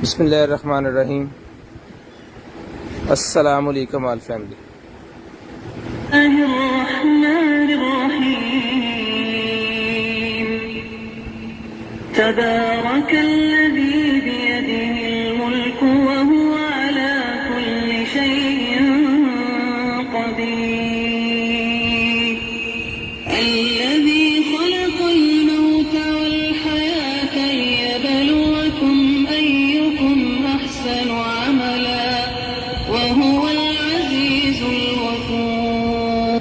बिस्मिल्लाहिर्रहमानिर्रहीम। अस्सलामु अलैकुम ऑल फैमिली। तबारकल्लज़ी बियदिहिल मुल्कु व हुवा अला कुल्लि शैइन क़दीर। अल्लज़ी ख़लक़ल मौता वल हयात लियब्लुवकुम अय्युकुम अहसनु अमला व हुवल अज़ीज़ुल गफ़ूर।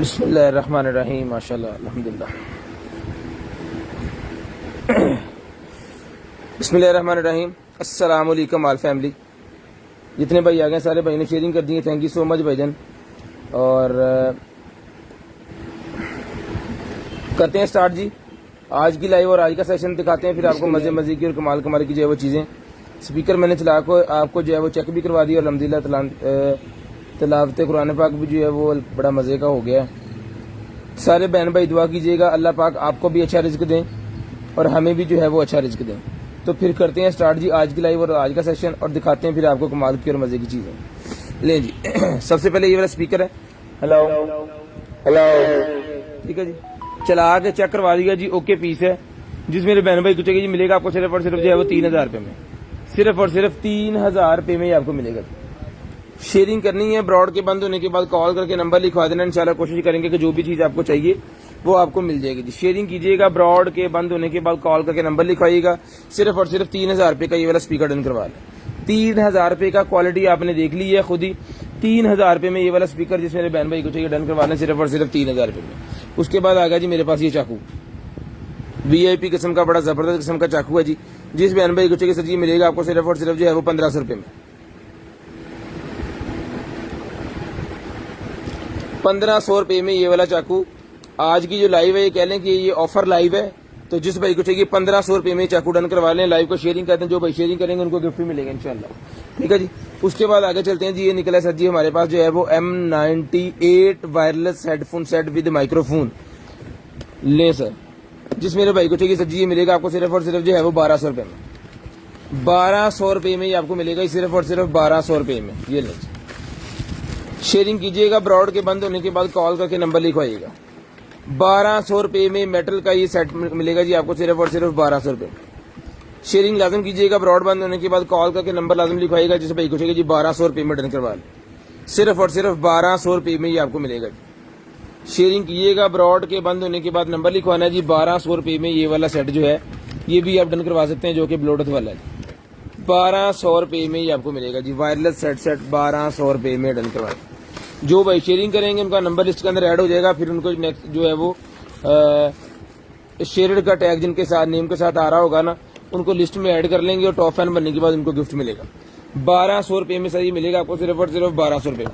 बिस्मिल्लाहिर्रहमानिर्रहीम माशाअल्लाह अल्हम्दुलिल्लाह बिस्मिल्लाहिर्रहमानिर्रहीम अस्सलाम वालेकुम ऑल फैमिली। जितने भाई आ गए सारे भाई ने शेयरिंग कर दी है, थैंक यू सो मच भाईजान। और करते हैं स्टार्ट जी आज की लाइव और आज का सेशन दिखाते हैं, फिर आपको मजे मजे की और कमाल कमाल की जो है वो चीज़ें। स्पीकर मैंने चला को आपको जो है वो चेक भी करवा दी और अल्हम्दुलिल्लाह तिलावत कुरान पाक भी जो है वो बड़ा मज़े का हो गया है। सारे बहन भाई दुआ कीजिएगा अल्लाह पाक आपको भी अच्छा रिज्क दें और हमें भी जो है वो अच्छा रिज्क दें। तो फिर करते हैं स्टार्ट जी आज की लाइव और आज का सेशन और दिखाते हैं फिर आपको कमाल की और मज़े की चीज़ें। लें जी सबसे पहले ये वाला स्पीकर है, हेलो हेलो, ठीक है जी, चला के चेक करवा दिया जी, ओके पीस है। जिस मेरे बहन भाई पूछेगा जी मिलेगा आपको सिर्फ और सिर्फ जो है वो 3000 रुपये में, सिर्फ और सिर्फ 3000 रुपये में ही आपको मिलेगा। शेयरिंग करनी है, ब्रॉड के बंद होने के बाद कॉल करके नंबर लिखवा देना, इंशाल्लाह कोशिश करेंगे कि जो भी चीज़ आपको चाहिए वो आपको मिल जाएगी जी। शेयरिंग कीजिएगा, ब्रॉड के बंद होने के बाद कॉल करके नंबर लिखवाइएगा। सिर्फ और सिर्फ 3000 रुपये का ये वाला स्पीकर डन करवा लें। 3000 रुपये का क्वालिटी आपने देख ली है खुद ही। 3000 रुपये में ये वाला स्पीकर जिस मेरे बहन भाई को चाहिए डन करवा लें, सिर्फ और सिर्फ 3000 रुपये में। उसके बाद आ गया जी मेरे पास ये चाकू, VIP किस्म का बड़ा जबरदस्त किस्म का चाकू है जी। जिस बहन भाई को चाहिए सर जी मिलेगा आपको सिर्फ और सिर्फ जो है वो 1500 रुपये में। 1500 रुपये में ये वाला चाकू। आज की जो लाइव है ये कह लें कि ये ऑफर लाइव है, तो जिस भाई को चाहिए 1500 रुपये में चाकू डन करवा लें। लाइव को शेयरिंग करते हैं, जो भाई शेयरिंग करेंगे उनको गिफ्ट भी मिलेगा इंशाल्लाह, ठीक है जी। उसके बाद आगे चलते हैं जी। ये निकला सर जी हमारे पास जो है वो M98 wireless headphone set with microphone ले सर। जिस मेरे भाई को चाहिए सर जी ये मिलेगा आपको सिर्फ और सिर्फ जो है वो 1200 रुपये में। 1200 रुपये में ही आपको मिलेगा, सिर्फ और सिर्फ 1200 रुपये में। ये ले शेयरिंग कीजिएगा, ब्रॉड के बंद होने के बाद कॉल करके नंबर लिखवाइएगा। 1200 रुपये में मेटल का ये सेट मिलेगा जी आपको सिर्फ और सिर्फ 1200 रुपये में। शेयरिंग लाजम कीजिएगा, ब्रॉड बंद होने के बाद कॉल करके नंबर लाजम लिखवाइएगा। जिस भाई को चाहिए जी 1200 रुपये में डन करवा लें, सिर्फ और सिर्फ 1200 रुपये में ही आपको मिलेगा। शेयरिंग कीजिएगा, ब्रॉड के बंद होने के बाद नंबर लिखवाना है जी। 1200 रुपये में ये वाला सेट जो है ये भी आप डन करवा सकते हैं, जो कि ब्लूटूथ वाला है। 1200 रुपये में ही आपको मिलेगा जी वायरलेस सेट 1200 रुपये में डन करवा। जो भाई शेयरिंग करेंगे उनका नंबर लिस्ट के अंदर ऐड हो जाएगा, फिर उनको नेक्स्ट जो है वो शेयर्ड का टैग जिनके साथ नेम के साथ आ रहा होगा ना उनको लिस्ट में ऐड कर लेंगे और टॉप फैन बनने के बाद उनको गिफ्ट मिलेगा। 1200 रुपये में सही मिलेगा आपको सिर्फ और सिर्फ 1200 रुपये में।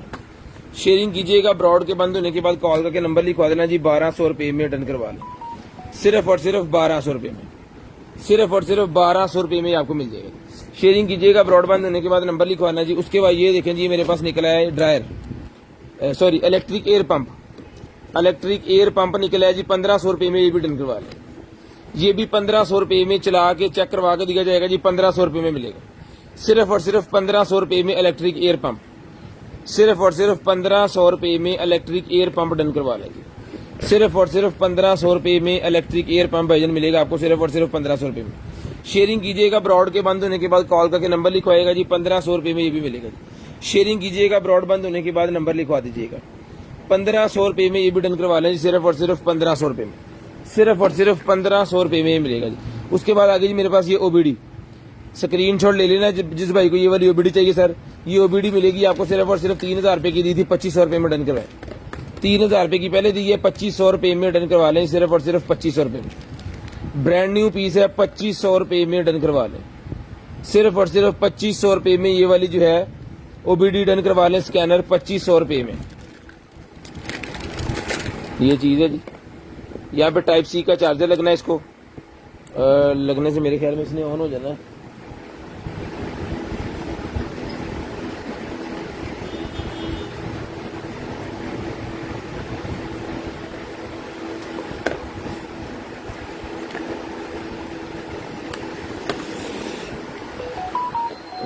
शेयरिंग कीजिएगा, ब्रॉड के बंद होने के बाद कॉल करके नंबर लिखवा देना जी। 1200 रुपये में डन करवा लें, सिर्फ और सिर्फ 1200 रुपये में। सिर्फ और सिर्फ 1200 रुपये में आपको मिल जाएगा। शेयरिंग कीजिएगा, ब्रॉड बंद होने के बाद नंबर लिखवाना जी। उसके बाद ये देखें जी मेरे पास निकला है dryer, sorry electric air pump. Electric air pump निकला है जी 1500 रुपये में। ये भी डन करवा लें, ये भी 1500 रुपये में चला के चेक करवा के दिया जाएगा जी। 1500 रुपये में मिलेगा। सिर्फ और सिर्फ 1500 रुपए में इलेक्ट्रिक एयर पंप, सिर्फ और सिर्फ 1500 रुपए में इलेक्ट्रिक एयर पंप डन करवा लेंगे। सिर्फ और सिर्फ 1500 रुपए में इलेक्ट्रिक एयर पंप भाईजान मिलेगा आपको, सिर्फ और सिर्फ 1500 रुपए में। शेयरिंग कीजिएगा, ब्रॉड के बंद होने के बाद कॉल करके नंबर लिखवाएगा जी, 1500 रुपए में ये भी मिलेगा जी। शेयरिंग कीजिएगा, ब्रॉड बंद होने के बाद नंबर लिखवा दीजिएगा, 1500 रुपए में ये भी डन करवा लें जी, सिर्फ और सिर्फ 1500 रुपए में, सिर्फ और सिर्फ 1500 रुपए में ये मिलेगा जी। उसके बाद आगे जी मेरे पास ये ओबीडी, स्क्रीनशॉट ले लेना जिस भाई को ये वाली ओबीडी चाहिए सर, ये ओबीडी मिलेगी आपको सिर्फ और सिर्फ 3000 रुपए की दी थी, 2500 रुपए में डन करवाएं। 3000 रुपए की पहले दी है, 2500 रुपए में डन करवा लें, सिर्फ और सिर्फ 2500 रुपए में। ब्रांड न्यू पीस है, 2500 रुपए में डन करवा लें, सिर्फ और सिर्फ 2500 रुपए में ये वाली जो है ओबीडी डन करवा लें। स्कैनर 2500 रुपए में ये चीज है जी। यहाँ पे टाइप सी का चार्जर लगना है, इसको लगने से मेरे ख्याल में इसने ऑन हो जाना है।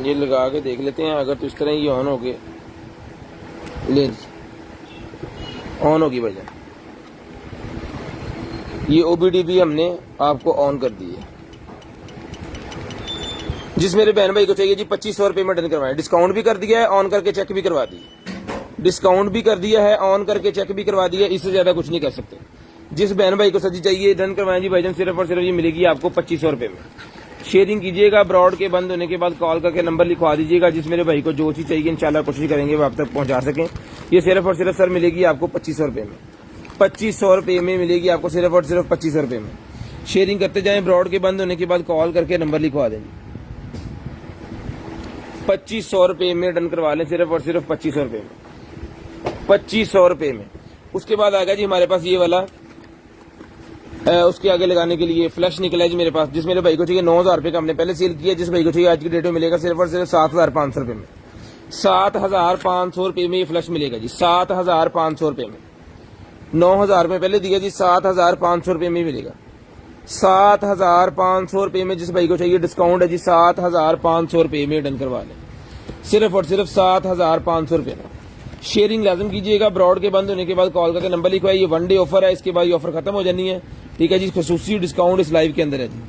ये लगा के देख लेते हैं, अगर तो इस तरह ये ऑन हो गए, ले ऑन होगी भैया। ये ओबीडी भी हमने आपको ऑन कर दी है। जिस मेरे बहन भाई को चाहिए जी 2500 रुपए में डन करवाएं। डिस्काउंट भी कर दिया है, ऑन करके चेक भी करवा दी, डिस्काउंट भी कर दिया है, ऑन करके चेक भी करवा दिया, इससे ज्यादा कुछ नहीं कर सकते। जिस बहन भाई को सजी चाहिए डन करवाएं जी भाईजान, सिर्फ और सिर्फ ये मिलेगी आपको 2500 रुपए में। शेयरिंग कीजिएगा, ब्रॉड के बंद होने के बाद कॉल करके नंबर लिखवा दीजिएगा, जिस मेरे भाई को जो चीज चाहिए इंशाल्लाह कोशिश करेंगे वो आप तक पहुंचा सकें। ये सिर्फ और सिर्फ सर मिलेगी आपको 2500 रुपए में, 2500 रुपए में मिलेगी आपको, सिर्फ और सिर्फ 2500 रुपए में। शेयरिंग करते जाएं, ब्रॉड के बंद होने के बाद कॉल करके नंबर लिखवा देंगे, 2500 रुपए में डन करवा लें, सिर्फ और सिर्फ 2500 रुपए में, 2500 रुपए में। उसके बाद आ गया जी हमारे पास ये वाला, उसके आगे लगाने के लिए फ्लैश निकला है जी मेरे पास, जिस मेरे भाई को चाहिए 9000 रुपए का हमने पहले सेल किया, जिस भाई को चाहिए आज की डेट में मिलेगा सिर्फ और सिर्फ 7500 रुपए में, 7500 रुपए में ये फ्लैश मिलेगा जी, 7500 रुपए में। 9000 रुपए पहले दिया जी, 7500 रुपए में मिलेगा, 7500 रुपए में। जिस भाई को चाहिए डिस्काउंट है जी, 7500 रुपए में डन करवा लें, सिर्फ और सिर्फ 7500 रुपए में। शेयरिंग लाजम कीजिएगा, ब्रॉड के बंद होने के बाद कॉल करके नंबर लिखवाइए। 1 डे ऑफर है, इसके बाद ये ऑफर खत्म हो जानी है, ठीक है जी। खसूसी डिस्काउंट इस लाइव के अंदर है जी,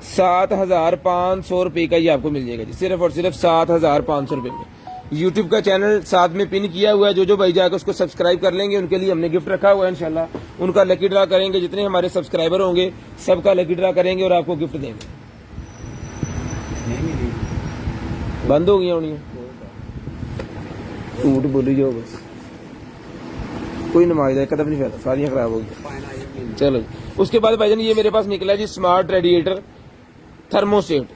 7500 रुपए का ये आपको मिल जाएगा जी, सिर्फ और सिर्फ 7500 रुपए में। यूट्यूब का चैनल साथ में पिन किया हुआ है, जो भाई जाकर उसको सब्सक्राइब कर लेंगे उनके लिए हमने गिफ्ट रखा हुआ है इंशाल्लाह। उनका लकी ड्रा करेंगे, जितने हमारे सब्सक्राइबर होंगे सबका लकी ड्रा करेंगे और आपको गिफ्ट देंगे। बंद हो गई होनी, झूठ बोली जाओ बस, कोई नमाज का कदम नहीं फैला, सारियां खराब हो गई। चलो उसके बाद भाईजान ये मेरे पास निकला जी स्मार्ट रेडिएटर थर्मोस्टेट,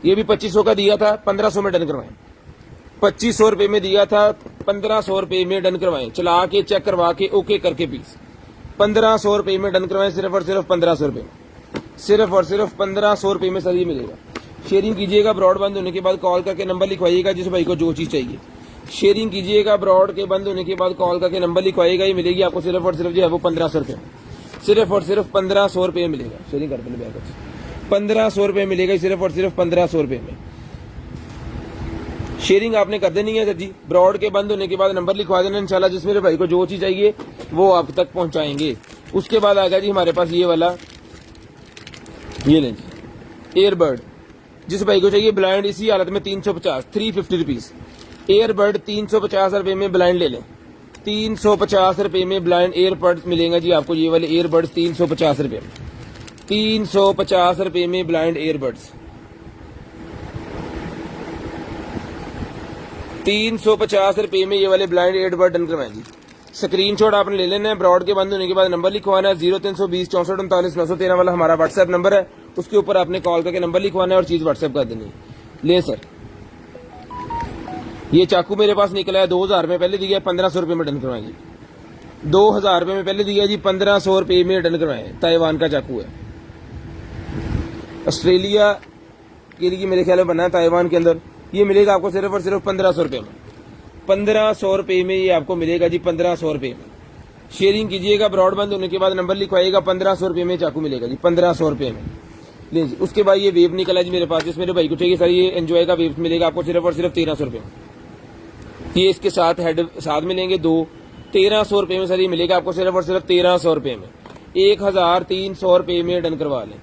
ये भी 2500 का दिया था, 1500 में डन करवाएं। 2500 रुपए में दिया था, 1500 रुपए में डन करवाएं। चला के चेक करवा के ओके करके पीस 1500 रुपए में डन करवाएं, सिर्फ और सिर्फ 1500 रुपए में, सिर्फ और सिर्फ 1500 रुपए में सर ये मिलेगा। शेयरिंग कीजिएगा, ब्रॉड बंद होने के बाद कॉल करके नंबर लिखवाइएगा, जिस भाई को जो चीज चाहिए। शेयरिंग कीजिएगा, ब्रॉड के बंद होने के बाद कॉल करके नंबर लिखवाइएगा, ये मिलेगी आपको सिर्फ और सिर्फ जो है वो 1500 रुपए, सिर्फ और सिर्फ 1500 रुपए मिलेगा। शेयरिंग कर देना, 1500 रुपए मिलेगा, सिर्फ और सिर्फ 1500 रुपए में। शेयरिंग आपने कर देनी है सर जी, ब्रॉड के बंद होने के बाद नंबर लिखवा देना इंशाल्लाह, जिस मेरे भाई को जो चीज चाहिए वो आप तक पहुंचाएंगे। उसके बाद आ गया जी हमारे पास ये वाला, ये लें जी एयरबर्ड, जिस भाई को चाहिए ब्लाइंड इसी हालत में 350 350 रुपीज एयरबर्ड, 350 रुपए में ब्लाइंड ले लें, 350 रुपए में ब्लाइंड एयरबड्स मिलेंगे जी आपको, ये वाले एयरबड्स 350 रुपए में, 350 रुपए में ब्लाइंड एयरबड्स, 350 रुपए में ये वाले ब्लाइंड एयरबड डन करवाएं जी। स्क्रीनशॉट आपने ले लेना है, ब्रॉड के बंद होने के बाद नंबर लिखवाना है, 0320 64 39 913 वाला हमारा व्हाट्सएप नंबर है, उसके ऊपर आपने कॉल करके नंबर लिखवाना है और चीज व्हाट्सएप कर देनी है। ले सर, ये चाकू मेरे पास निकला है, 2000 रुपए पहले दिया है, 1500 रुपए में डन करवाएंगे। 2000 रुपए में पहले दिया जी, 1500 रुपए में डन करवाएं। ताइवान का चाकू है, ऑस्ट्रेलिया के लिए मेरे ख्याल में बना है, ताइवान के अंदर। ये मिलेगा आपको सिर्फ और सिर्फ 1500 रुपए में, 1500 रुपए में ये आपको मिलेगा जी, 1500 रुपए में। शेयरिंग कीजिएगा, ब्रॉड बंद होने के बाद नंबर लिखवाइएगा, 1500 रुपए में चाकू मिलेगा जी, 1500 रुपए में। लीजिए, उसके बाद ये वेव निकला जी मेरे पास, जिस मेरे भाई को चाहिए सर ये एंजॉय का वेव मिलेगा आपको सिर्फ और सिर्फ 1300 रुपये में। ये इसके साथ हेड साथ मिलेंगे दो, 1300 रुपये में सर ये मिलेगा आपको सिर्फ और सिर्फ 1300 रुपये में। 1300 रुपये में डन करवा लें,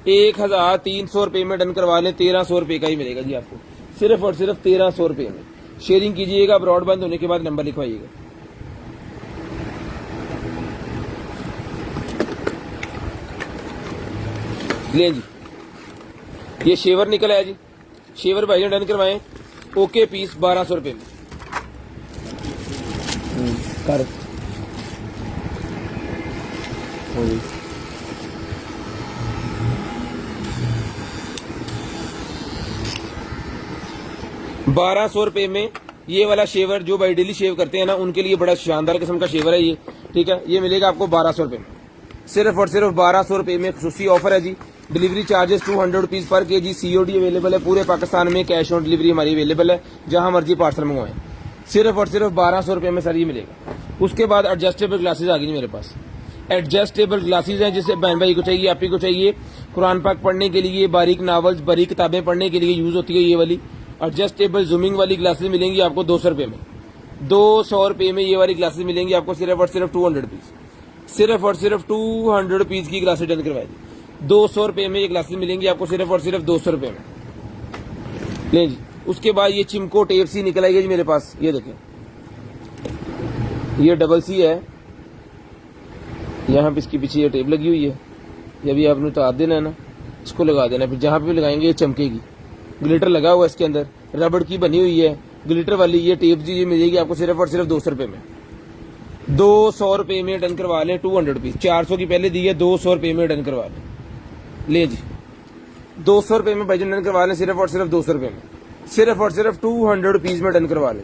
1300 रुपये में डन करवा लें, 1300 रुपये का ही मिलेगा जी आपको सिर्फ और सिर्फ 1300 रुपये में। शेयरिंग कीजिएगा, ब्रॉडबैंड होने के बाद नंबर लिखवाइएगा। ले जी, ये शेवर निकल आया जी, शेवर भाई डन करवाएं, ओके पीस 1200 रुपये में। कर 1200 रुपये में ये वाला शेवर, जो भाई डेली शेव करते हैं ना उनके लिए बड़ा शानदार किस्म का शेवर है ये, ठीक है। ये मिलेगा आपको 1200 रुपये में, सिर्फ और सिर्फ 1200 रुपये में। खुसूसी ऑफर है जी। डिलीवरी चार्जेस 200 रुपीज़ पर केजी। सीओडी अवेलेबल है पूरे पाकिस्तान में, कैश ऑन डिलीवरी हमारी अवेलेबल है, जहां मर्जी पार्सल मंगवाएं। सिर्फ और सिर्फ 1200 रुपये में सर ये मिलेगा। उसके बाद एडजस्टेबल ग्लासेज आ गई जी मेरे पास। एडजस्टेबल ग्लासेज हैं, जिससे बहन भाई को चाहिए, आप ही को चाहिए, कुरान पाक पढ़ने के लिए, बारीक नावल्स, बारीक किताबें पढ़ने के लिए यूज होती है ये वाली एडजस्टेबल जूमिंग वाली ग्लासेज मिलेंगी आपको 200 रुपये में। 200 रुपये में ये वाली ग्लासेज मिलेंगी आपको सिर्फ और सिर्फ 200 रुपीज़। सिर्फ और सिर्फ 200 रुपीज़ की ग्लासेज डन करवाई दी। 200 रुपये में ये ग्लासेज मिलेंगी आपको सिर्फ और सिर्फ 200 रुपये में। ले जी, उसके बाद ये चिमको टेप सी निकल आई है जी मेरे पास। ये देखें, ये डबल सी है, यहाँ पे इसके पीछे ये टेप लगी हुई है। ये भी आपने उतार देना है ना, इसको लगा देना, फिर जहाँ पे भी लगाएंगे ये चमकेगी। ग्लिटर लगा हुआ है इसके अंदर, रबड़ की बनी हुई है ग्लिटर वाली ये टेप जी, ये मिलेगी आपको सिर्फ और सिर्फ 200 रुपये में। 200 रुपये में डन करवा लें, 200 रुपीज़। 400 की पहले दी है, 200 रुपये में डन करवा लें। ले जी, 200 रुपये में भाईजान डन करवा लें, सिर्फ और सिर्फ 200 रुपये में। सिर्फ और सिर्फ 200 रुपीज़ में डन करवा लें।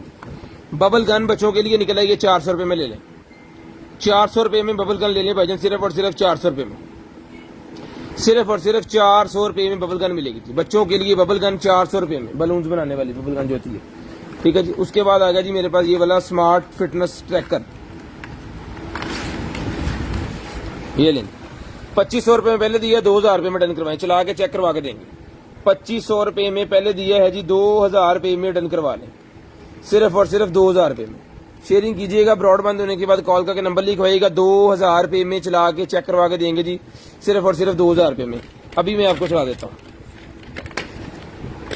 बबल गन बच्चों के लिए निकला, ये 400 रुपये में ले लें। 400 रुपये में बबल गन ले लें भाईजान, सिर्फ और सिर्फ 400 रुपये में। सिर्फ और सिर्फ 400 रुपये में बबल गन मिलेगी थी बच्चों के लिए। बबल गन 400 रुपये में, बलून्स बनाने वाली बबल गन जो होती है, ठीक है जी। उसके बाद आ गया जी मेरे पास ये वाला स्मार्ट फिटनेस ट्रैकर। ये लें, 2500 रुपये में पहले दिया, 2000 रुपये में डन करवाएं, चला के चेक करवा के देंगे। 2500 रुपये में पहले दिया है जी, 2000 रुपये में डन करवा लें, सिर्फ और सिर्फ 2000 रुपये में। शेयरिंग कीजिएगा, ब्रॉडबैंड होने के बाद कॉल करके नंबर लिखवाइएगा। 2000 रुपये में चला के चेक करवा के देंगे जी, सिर्फ और सिर्फ 2000 रुपये में। अभी मैं आपको चला देता हूँ।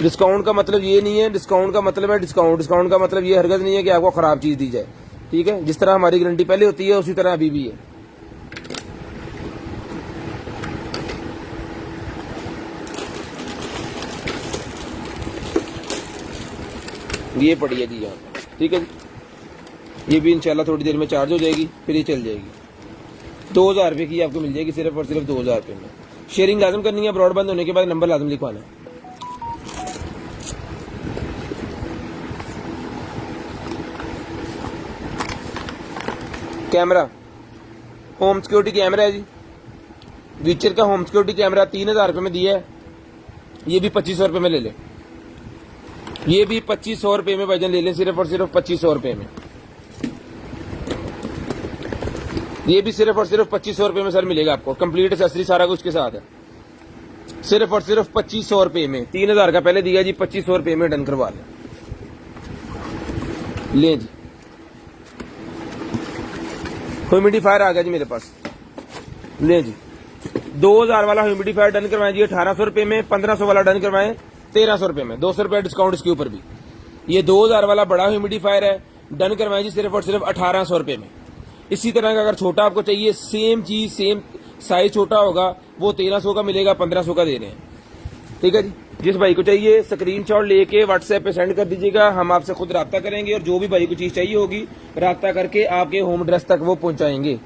डिस्काउंट का मतलब ये नहीं है, डिस्काउंट का मतलब है डिस्काउंट। डिस्काउंट का मतलब ये हरगज नहीं है कि आपको खराब चीज दी जाए, ठीक है। जिस तरह हमारी गारंटी पहले होती है उसी तरह अभी भी है। ये पड़ी है जी यहाँ, ठीक है जी। ये भी इंशाल्लाह थोड़ी देर में चार्ज हो जाएगी, फिर ये चल जाएगी। 2000 रुपये की आपको मिल जाएगी सिर्फ और सिर्फ 2000 रुपये में। शेयरिंग लाजम करनी है, ब्रॉडबैंड होने के बाद नंबर लाजम लिखवाना है। कैमरा, होम सिक्योरिटी कैमरा है जी। विचर का होम सिक्योरिटी कैमरा 3000 रुपये में दिया है। ये भी 2500 रुपये में ले लें। ये भी 2500 रुपये में भाईजान ले लें, सिर्फ और सिर्फ 2500 रुपये में। ये भी सिर्फ और सिर्फ 2500 रुपये में सर मिलेगा आपको, कंप्लीट एक्सेसरी सारा कुछ के साथ है। सिर्फ और सिर्फ 2500 रुपये में। 3000 का पहले दिया जी, 2500 रुपये में डन करवा लें। ले जी, ह्यूमिडिफायर आ गया जी मेरे पास। ले जी, 2000 वाला ह्यूमिडिफायर डन करवाएं जी 1800 रुपये में। 1500 वाला डन करवाएं 1300 रुपये में, 200 रुपये डिस्काउंट इसके ऊपर भी। ये 2000 वाला बड़ा ह्यूमिडिफायर है, डन करवाएं जी सिर्फ और सिर्फ 1800 रुपये में। इसी तरह का अगर छोटा आपको चाहिए, सेम चीज सेम साइज छोटा होगा, वो 1300 का मिलेगा, 1500 का दे रहे हैं, ठीक है जी। जिस भाई को चाहिए स्क्रीनशॉट लेके व्हाट्सएप पे सेंड कर दीजिएगा, हम आपसे खुद राब्ता करेंगे और जो भी भाई को चीज चाहिए होगी राब्ता करके आपके होम एड्रेस तक वो पहुंचाएंगे।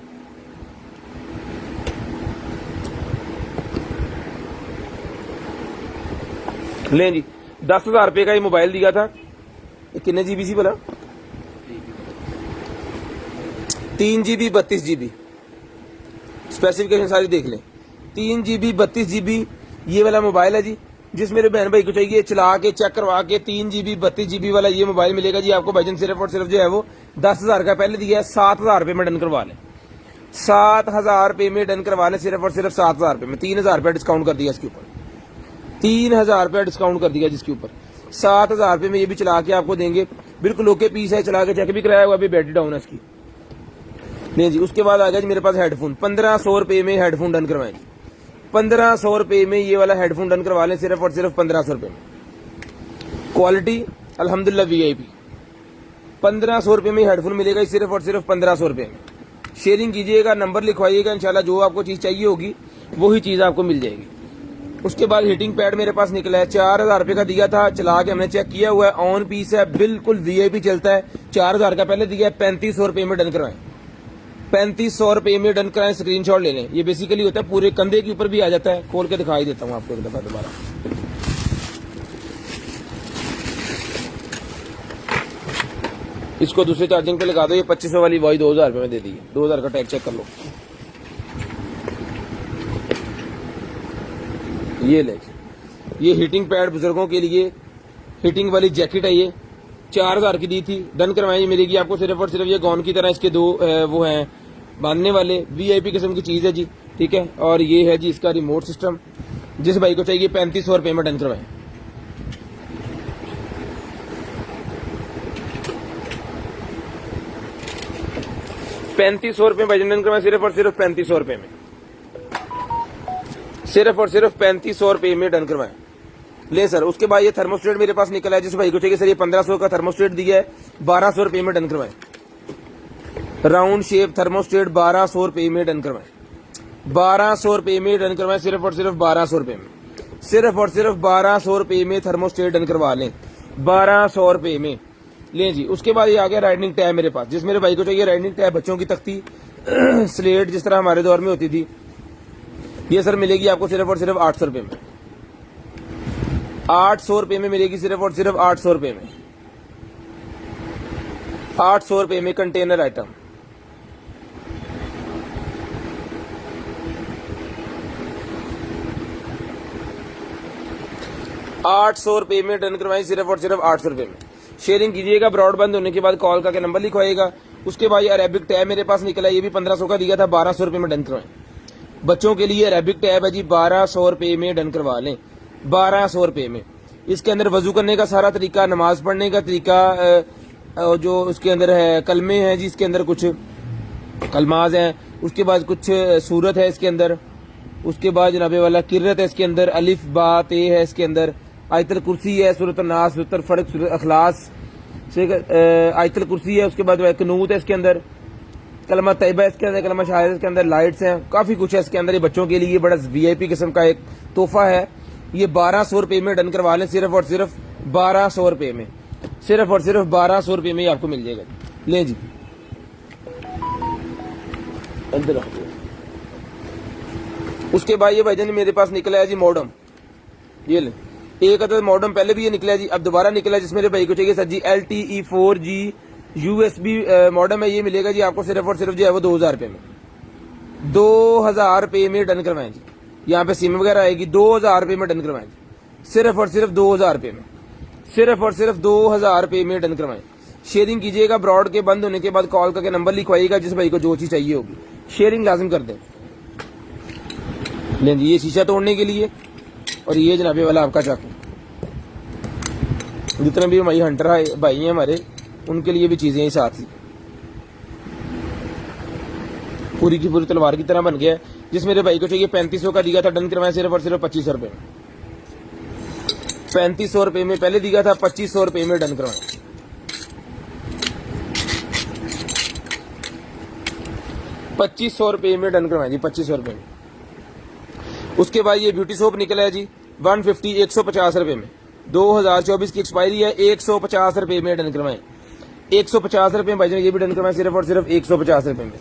लें जी, 10,000 रुपये का ये मोबाइल दिया था। ये कितने जीबी सी बोला? 3 GB 32 GB। स्पेसिफिकेशन सारी देख लें। 3 GB 32 GB ये वाला मोबाइल है जी। जिस मेरे बहन भाई को चाहिए चला के चेक करवा के 3 GB 32 GB वाला ये मोबाइल मिलेगा जी आपको भाईजान, सिर्फ और सिर्फ जो है वो 10,000 का पहले दिया है, 7,000 रुपये में डन करवा लें। 7,000 रुपये में डन करवा लें, सिर्फ और सिर्फ 7,000 रुपये में। 3,000 रुपये डिस्काउंट कर दिया इसके ऊपर। 3,000 रुपया डिस्काउंट कर दिया जिसके ऊपर 7,000 रुपये में ये भी चला के आपको देंगे। बिल्कुल ओके पीस है, चला के चेक भी कराया हुआ, अभी बैटरी डाउन है इसकी। नहीं जी, उसके बाद आ गया जी मेरे पास हेडफोन। 1,500 रुपये में हेडफोन डन करवाएं जी। 1,500 रुपये में ये वाला हेडफोन डन करवा लें, सिर्फ और सिर्फ 1,500 रुपये में। क्वालिटी अल्हम्दुलिल्लाह VIP। 1,500 रुपये में हेडफोन मिलेगा सिर्फ और सिर्फ 1,500 रुपये में। शेयरिंग कीजिएगा, नंबर लिखवाइएगा, इंशाल्लाह जो आपको चीज चाहिए होगी वही चीज आपको मिल जाएगी। उसके बाद हीटिंग पैड मेरे पास निकला है, 4,000 रुपये का दिया था, चला के हमने चेक किया हुआ है, ऑन पीस है, बिल्कुल VIP चलता है। 4,000 का पहले दिया है, 3,500 रुपये में डन करवाएं। 3,500 रुपये में डन कराएं, स्क्रीनशॉट ले लें। ये बेसिकली होता है पूरे कंधे के ऊपर भी आ जाता है। खोल के दिखाई देता हूँ आपको एक दफा दोबारा। इसको दूसरे चार्जिंग पे लगा दो। ये 2500 वाली वही 2,000 रुपये में दे दी है। 2,000 का टैग चेक कर लो। ये ले, ये हीटिंग पैड बुजुर्गों के लिए हीटिंग वाली जैकेट है। ये 4,000 की दी थी, डन करवाई मिलेगी आपको सिर्फ और सिर्फ ये गॉन की तरह। इसके 2 वो हैं बांधने वाले, VIP किस्म की चीज है जी, ठीक है। और ये है जी इसका रिमोट सिस्टम। जिस भाई को चाहिए 3,500 रुपये में डन करवाएं। ₹3,500 भाई डन करवाएं, सिर्फ और सिर्फ 3,500 रुपये में। सिर्फ और सिर्फ 3,500 रुपये में डन करवाएं। ले सर, उसके बाद ये थर्मोस्टेट मेरे पास निकला है। जिस भाई को चाहिए सर ये 1,500 का थर्मोस्टेट दिया है, 1,200 रुपये में डन करवाएं। राउंड शेप थर्मोस्टेट 1,200 रुपये में डन करवाएं। 1,200 रुपये में डन करवाएं, सिर्फ और सिर्फ 1,200 रुपये में। सिर्फ और सिर्फ 1,200 रुपये में थर्मोस्टेट डन करवा लें, 1,200 रुपये में। लें जी, उसके बाद ये आ गया राइडनिंग टैब मेरे पास। जिस मेरे भाई को चाहिए राइडनिंग टैब, बच्चों की तख्ती स्लेट जिस तरह हमारे दौर में होती थी, ये सर मिलेगी आपको सिर्फ और सिर्फ 800 रुपये में। 800 रुपये में मिलेगी, सिर्फ और सिर्फ 800 रुपये में। 800 रुपये में कंटेनर आइटम। ₹800 में डन करवाएं, सिर्फ और सिर्फ 800 रुपये में। शेयरिंग कीजिएगा, ब्रॉडबैंड होने के बाद कॉल करके नंबर लिखवाइएगा। उसके बाद ये अरेबिक टैब मेरे पास निकला है, ये भी 1,500 का दिया था, 1,200 रुपये में डन करवाएं। बच्चों के लिए अरेबिक टैब है जी, 1,200 रुपये में डन करवा लें, 1,200 रुपये में। इसके अंदर वजू करने का सारा तरीका, नमाज पढ़ने का तरीका, जो उसके अंदर है कलमे हैं जी, इसके अंदर कुछ कलमाज हैं, उसके बाद कुछ सूरत है इसके अंदर, उसके बाद जनाबे वाला किरत है इसके अंदर, अलिफ बा ते है इसके अंदर, आयतल कुर्सी है, सूरत नास, सूरत फर्क, सूरत अखलास, आयतल कुर्सी है, उसके बाद कनूत है इसके अंदर, कलमा तैयबा इसके अंदर, कलमा शाहिद इसके अंदर, लाइट्स हैं, काफी कुछ है इसके अंदर। ये बच्चों के लिए बड़ा VIP किस्म का एक तोहफा है। ये 1,200 रुपये में डन करवा लें, सिर्फ और सिर्फ 1,200 रुपये में। सिर्फ और सिर्फ 1,200 रुपये में आपको मिल जाएगा। लें जी, अंदर रख दो। उसके बाद ये भाईजान मेरे पास निकला है जी मॉडम। ये ले, एक अदद मॉडम पहले भी ये निकला है जी, अब दोबारा निकला है, जिस मेरे भाई को चाहिए सर जी LTE 4G USB मॉडम है। ये मिलेगा जी आपको सिर्फ और सिर्फ जो है वो 2,000 रुपये में। 2,000 रुपये में डन करवाएं जी। यहाँ पे सिम वगैरह आएगी, 2,000 रुपये में डन करवाएं जी। सिर्फ और सिर्फ 2,000 रुपये में। सिर्फ और सिर्फ 2,000 रुपये में डन करवाएं। शेयरिंग कीजिएगा, ब्रॉड के बंद होने के बाद कॉल करके नंबर लिखवाइएगा, जिस भाई को जो चीज चाहिए होगी शेयरिंग लाजिम कर दें। लें जी, ये शीशा तोड़ने के लिए, और ये जनाबे वाला आपका चाकू। जितने भी हमारी हंटर भाई हैं हमारे, उनके लिए भी चीजें ही साथ ही। पूरी की पूरी तलवार की तरह बन गया है। जिस मेरे भाई को चाहिए 3,500 का दिया था, डन करवाएं, सिर्फ और सिर्फ 2,500 रुपये में। 3,500 रुपये में पहले दिया था, 2,500 रुपये में डन करवाएं। 2,500 रुपये में डन करवाएं जी, 2,500 रुपये में। उसके बाद ये ब्यूटी सोप निकला है जी 150, 150 रुपये में। 2024 की एक्सपायरी है, 150 रुपये में डन करवाएं। 150 रुपये में भाईजान ये भी डन करवाएं, सिर्फ और सिर्फ 150 रुपये में।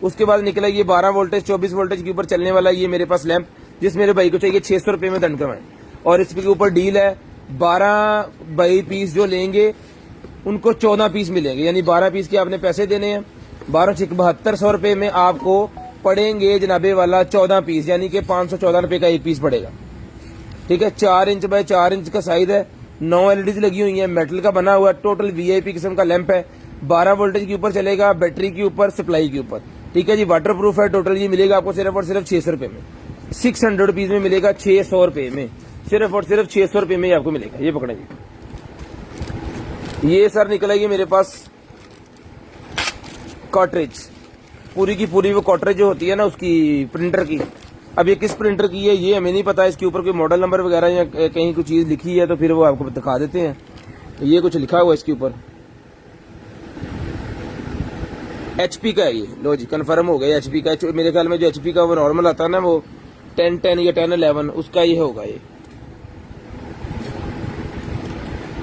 उसके बाद निकला ये 12 वोल्टेज 24 वोल्टेज के ऊपर चलने वाला ये मेरे पास लैंप, जिस मेरे भाई को चाहिए 600 रुपये में डन करवाएं। और इसके ऊपर डील है, 12 बाई पीस जो लेंगे उनको 14 पीस मिलेंगे, यानी 12 पीस के आपने पैसे देने हैं। 12 × 7200 रुपये में आपको पड़ेंगे जनाबे वाला 14 पीस, यानी कि 514 रुपये का एक पीस पड़ेगा। ठीक है, 4 इंच बाय 4 इंच का साइज है, 9 LEDs लगी हुई है, मेटल का बना हुआ, टोटल VIP किस्म का लैंप है। 12 वोल्टेज के ऊपर चलेगा, बैटरी के ऊपर, सप्लाई के ऊपर। ठीक है जी, वाटर प्रूफ है। टोटल ये मिलेगा आपको सिर्फ और सिर्फ 600 रुपये में। 600 रुपीज में मिलेगा, 600 रुपये में। सिर्फ और सिर्फ 600 रुपये में ही आपको मिलेगा। ये पकड़े जी, ये सर निकलेगी मेरे पास कॉटरेज, पूरी की पूरी वो कॉटरेज जो होती है ना उसकी, प्रिंटर की। अब ये किस प्रिंटर की है ये हमें नहीं पता, इसके ऊपर कोई मॉडल नंबर वगैरह या कहीं कोई चीज लिखी है तो फिर वो आपको दिखा देते हैं। तो ये कुछ लिखा हुआ है इसके ऊपर, HP का है ये। लो जी कंफर्म हो गया HP का। मेरे ख्याल में जो HP का वो नॉर्मल आता है ना, वो 1010 या 1011 उसका ये होगा। ये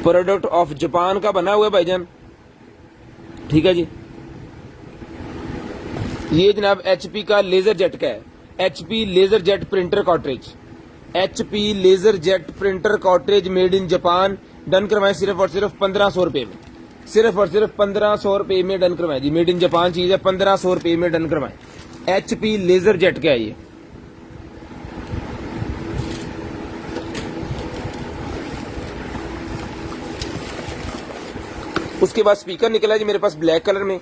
प्रोडक्ट ऑफ जापान का बना हुआ है भाईजान, ठीक है जी। ये जनाब HP का लेजर जेट का है, HP laser jet printer cartridge, HP laser jet printer cartridge made in Japan. Done करवाएं सिर्फ और सिर्फ 1500 रुपए में, सिर्फ और सिर्फ 1500 रुपए में डन करवाएं जी। मेड इन जापान चीज है, 1500 रुपए में डन करवाएं। HP लेजर जेट का है ये। उसके बाद स्पीकर निकला जी मेरे पास ब्लैक कलर में,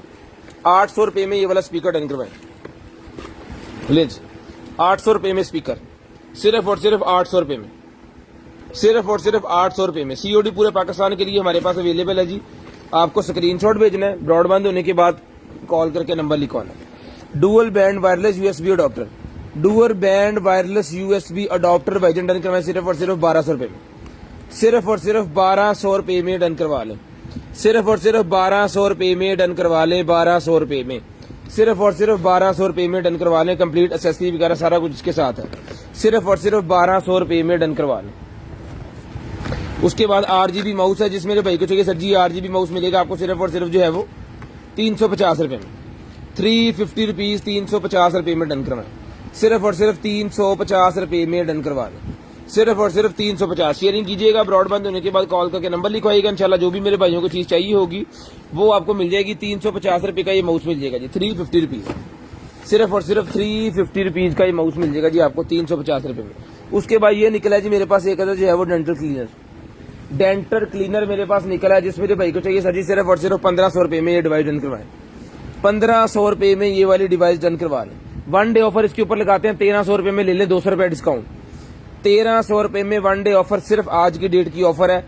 800 रुपए में ये वाला स्पीकर डन करवाएं। ले जी 800 रुपए में स्पीकर, सिर्फ और सिर्फ 800 रुपए में, सिर्फ और सिर्फ 800 रुपए में। COD पूरे पाकिस्तान के लिए हमारे पास अवेलेबल है जी। आपको स्क्रीनशॉट भेजना है, ब्रॉडबैंड होने के बाद कॉल करके नंबर लिखवाना है। Dual band wireless USB adopter, dual band wireless USB adopter भाईजान डन करवाएं सिर्फ और सिर्फ 1200 रुपए में, सिर्फ और सिर्फ 1200 रुपए में डन करवा लें, सिर्फ और सिर्फ 1200 रुपए में डन करवा लें, 1200 रुपए में, सिर्फ और सिर्फ 1200 रुपए में डन करवा लें। कंप्लीट एक्सेसरी वगैरह सारा कुछ इसके साथ है, सिर्फ और सिर्फ 1200 रुपए में डन करवा लें। उसके बाद RGB माउस है, जिस मेरे भाई को चाहिए सर जी RGB माउस मिलेगा आपको सिर्फ और सिर्फ जो है वो 350 रुपए में, 350 रुपीज, 350 रुपए में डन करवाएं, सिर्फ और सिर्फ 350 रुपए में डन करवा लें, सिर्फ और सिर्फ 350। शेयरिंग कीजिएगा, ब्रॉडबैंड होने के बाद कॉल करके नंबर लिखवाइएगा। इंशाल्लाह जो भी मेरे भाइयों को चीज चाहिए होगी वो आपको मिल जाएगी। 350 रुपए का ये माउस मिल जाएगा जी, 350 रुपीज, सिर्फ और सिर्फ 350 रुपीज का ये माउस मिल जाएगा जी आपको 350 रुपए में। उसके बाद ये निकला है जी मेरे पास एक अदर जो है वो डेंटल क्लीनर, डेंटल क्लीनर मेरे पास निकला है, जिस मेरे भाई को चाहिए सर जी सिर्फ और सिर्फ 1500 रुपए में ये डिवाइस डन करवाएं, 1500 रुपए में ये वाली डिवाइस डन करवा लें। 1 डे ऑफर इसके ऊपर लगाते हैं, 1300 रुपए में ले लें, 200 रुपए डिस्काउंट, 1300 रुपए में 1 डे ऑफर, सिर्फ आज की डेट की ऑफर है,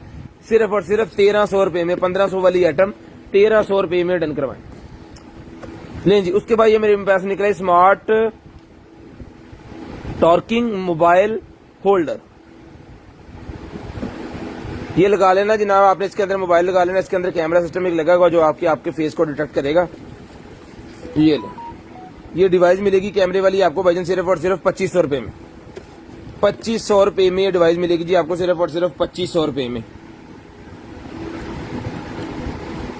सिर्फ और सिर्फ 1300 रुपए में 1500 वाली आइटम 1300 रुपए में डन करवाएं। लें जी उसके बाद ये मेरे पास निकला है स्मार्ट टॉर्किंग मोबाइल होल्डर, ये लगा लेना जनाब आपने। इसके अंदर मोबाइल लगा लेना, इसके अंदर कैमरा सिस्टम एक लगा हुआ जो आपके फेस को डिटेक्ट करेगा। ये ले, ये डिवाइस मिलेगी कैमरे वाली आपको भाईजान सिर्फ और सिर्फ 2500 रुपए में, 2500 रुपए में ये डिवाइस मिलेगी जी आपको सिर्फ और सिर्फ 2500 रुपए में,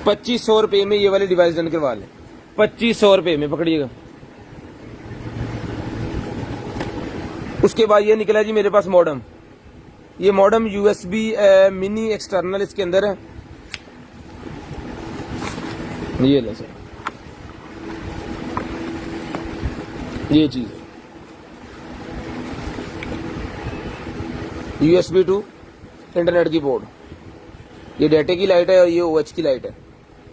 2500 रुपए में ये वाली डिवाइस डन करवा लें, 2500 रुपए में पकड़िएगा। उसके बाद ये निकला जी मेरे पास मॉडम, ये मॉडम USB मिनी एक्सटर्नल इसके अंदर है। ये ले सर, ये चीज USB टू इंटरनेट की बोर्ड, ये डेटे की लाइट है और ये OH की लाइट है,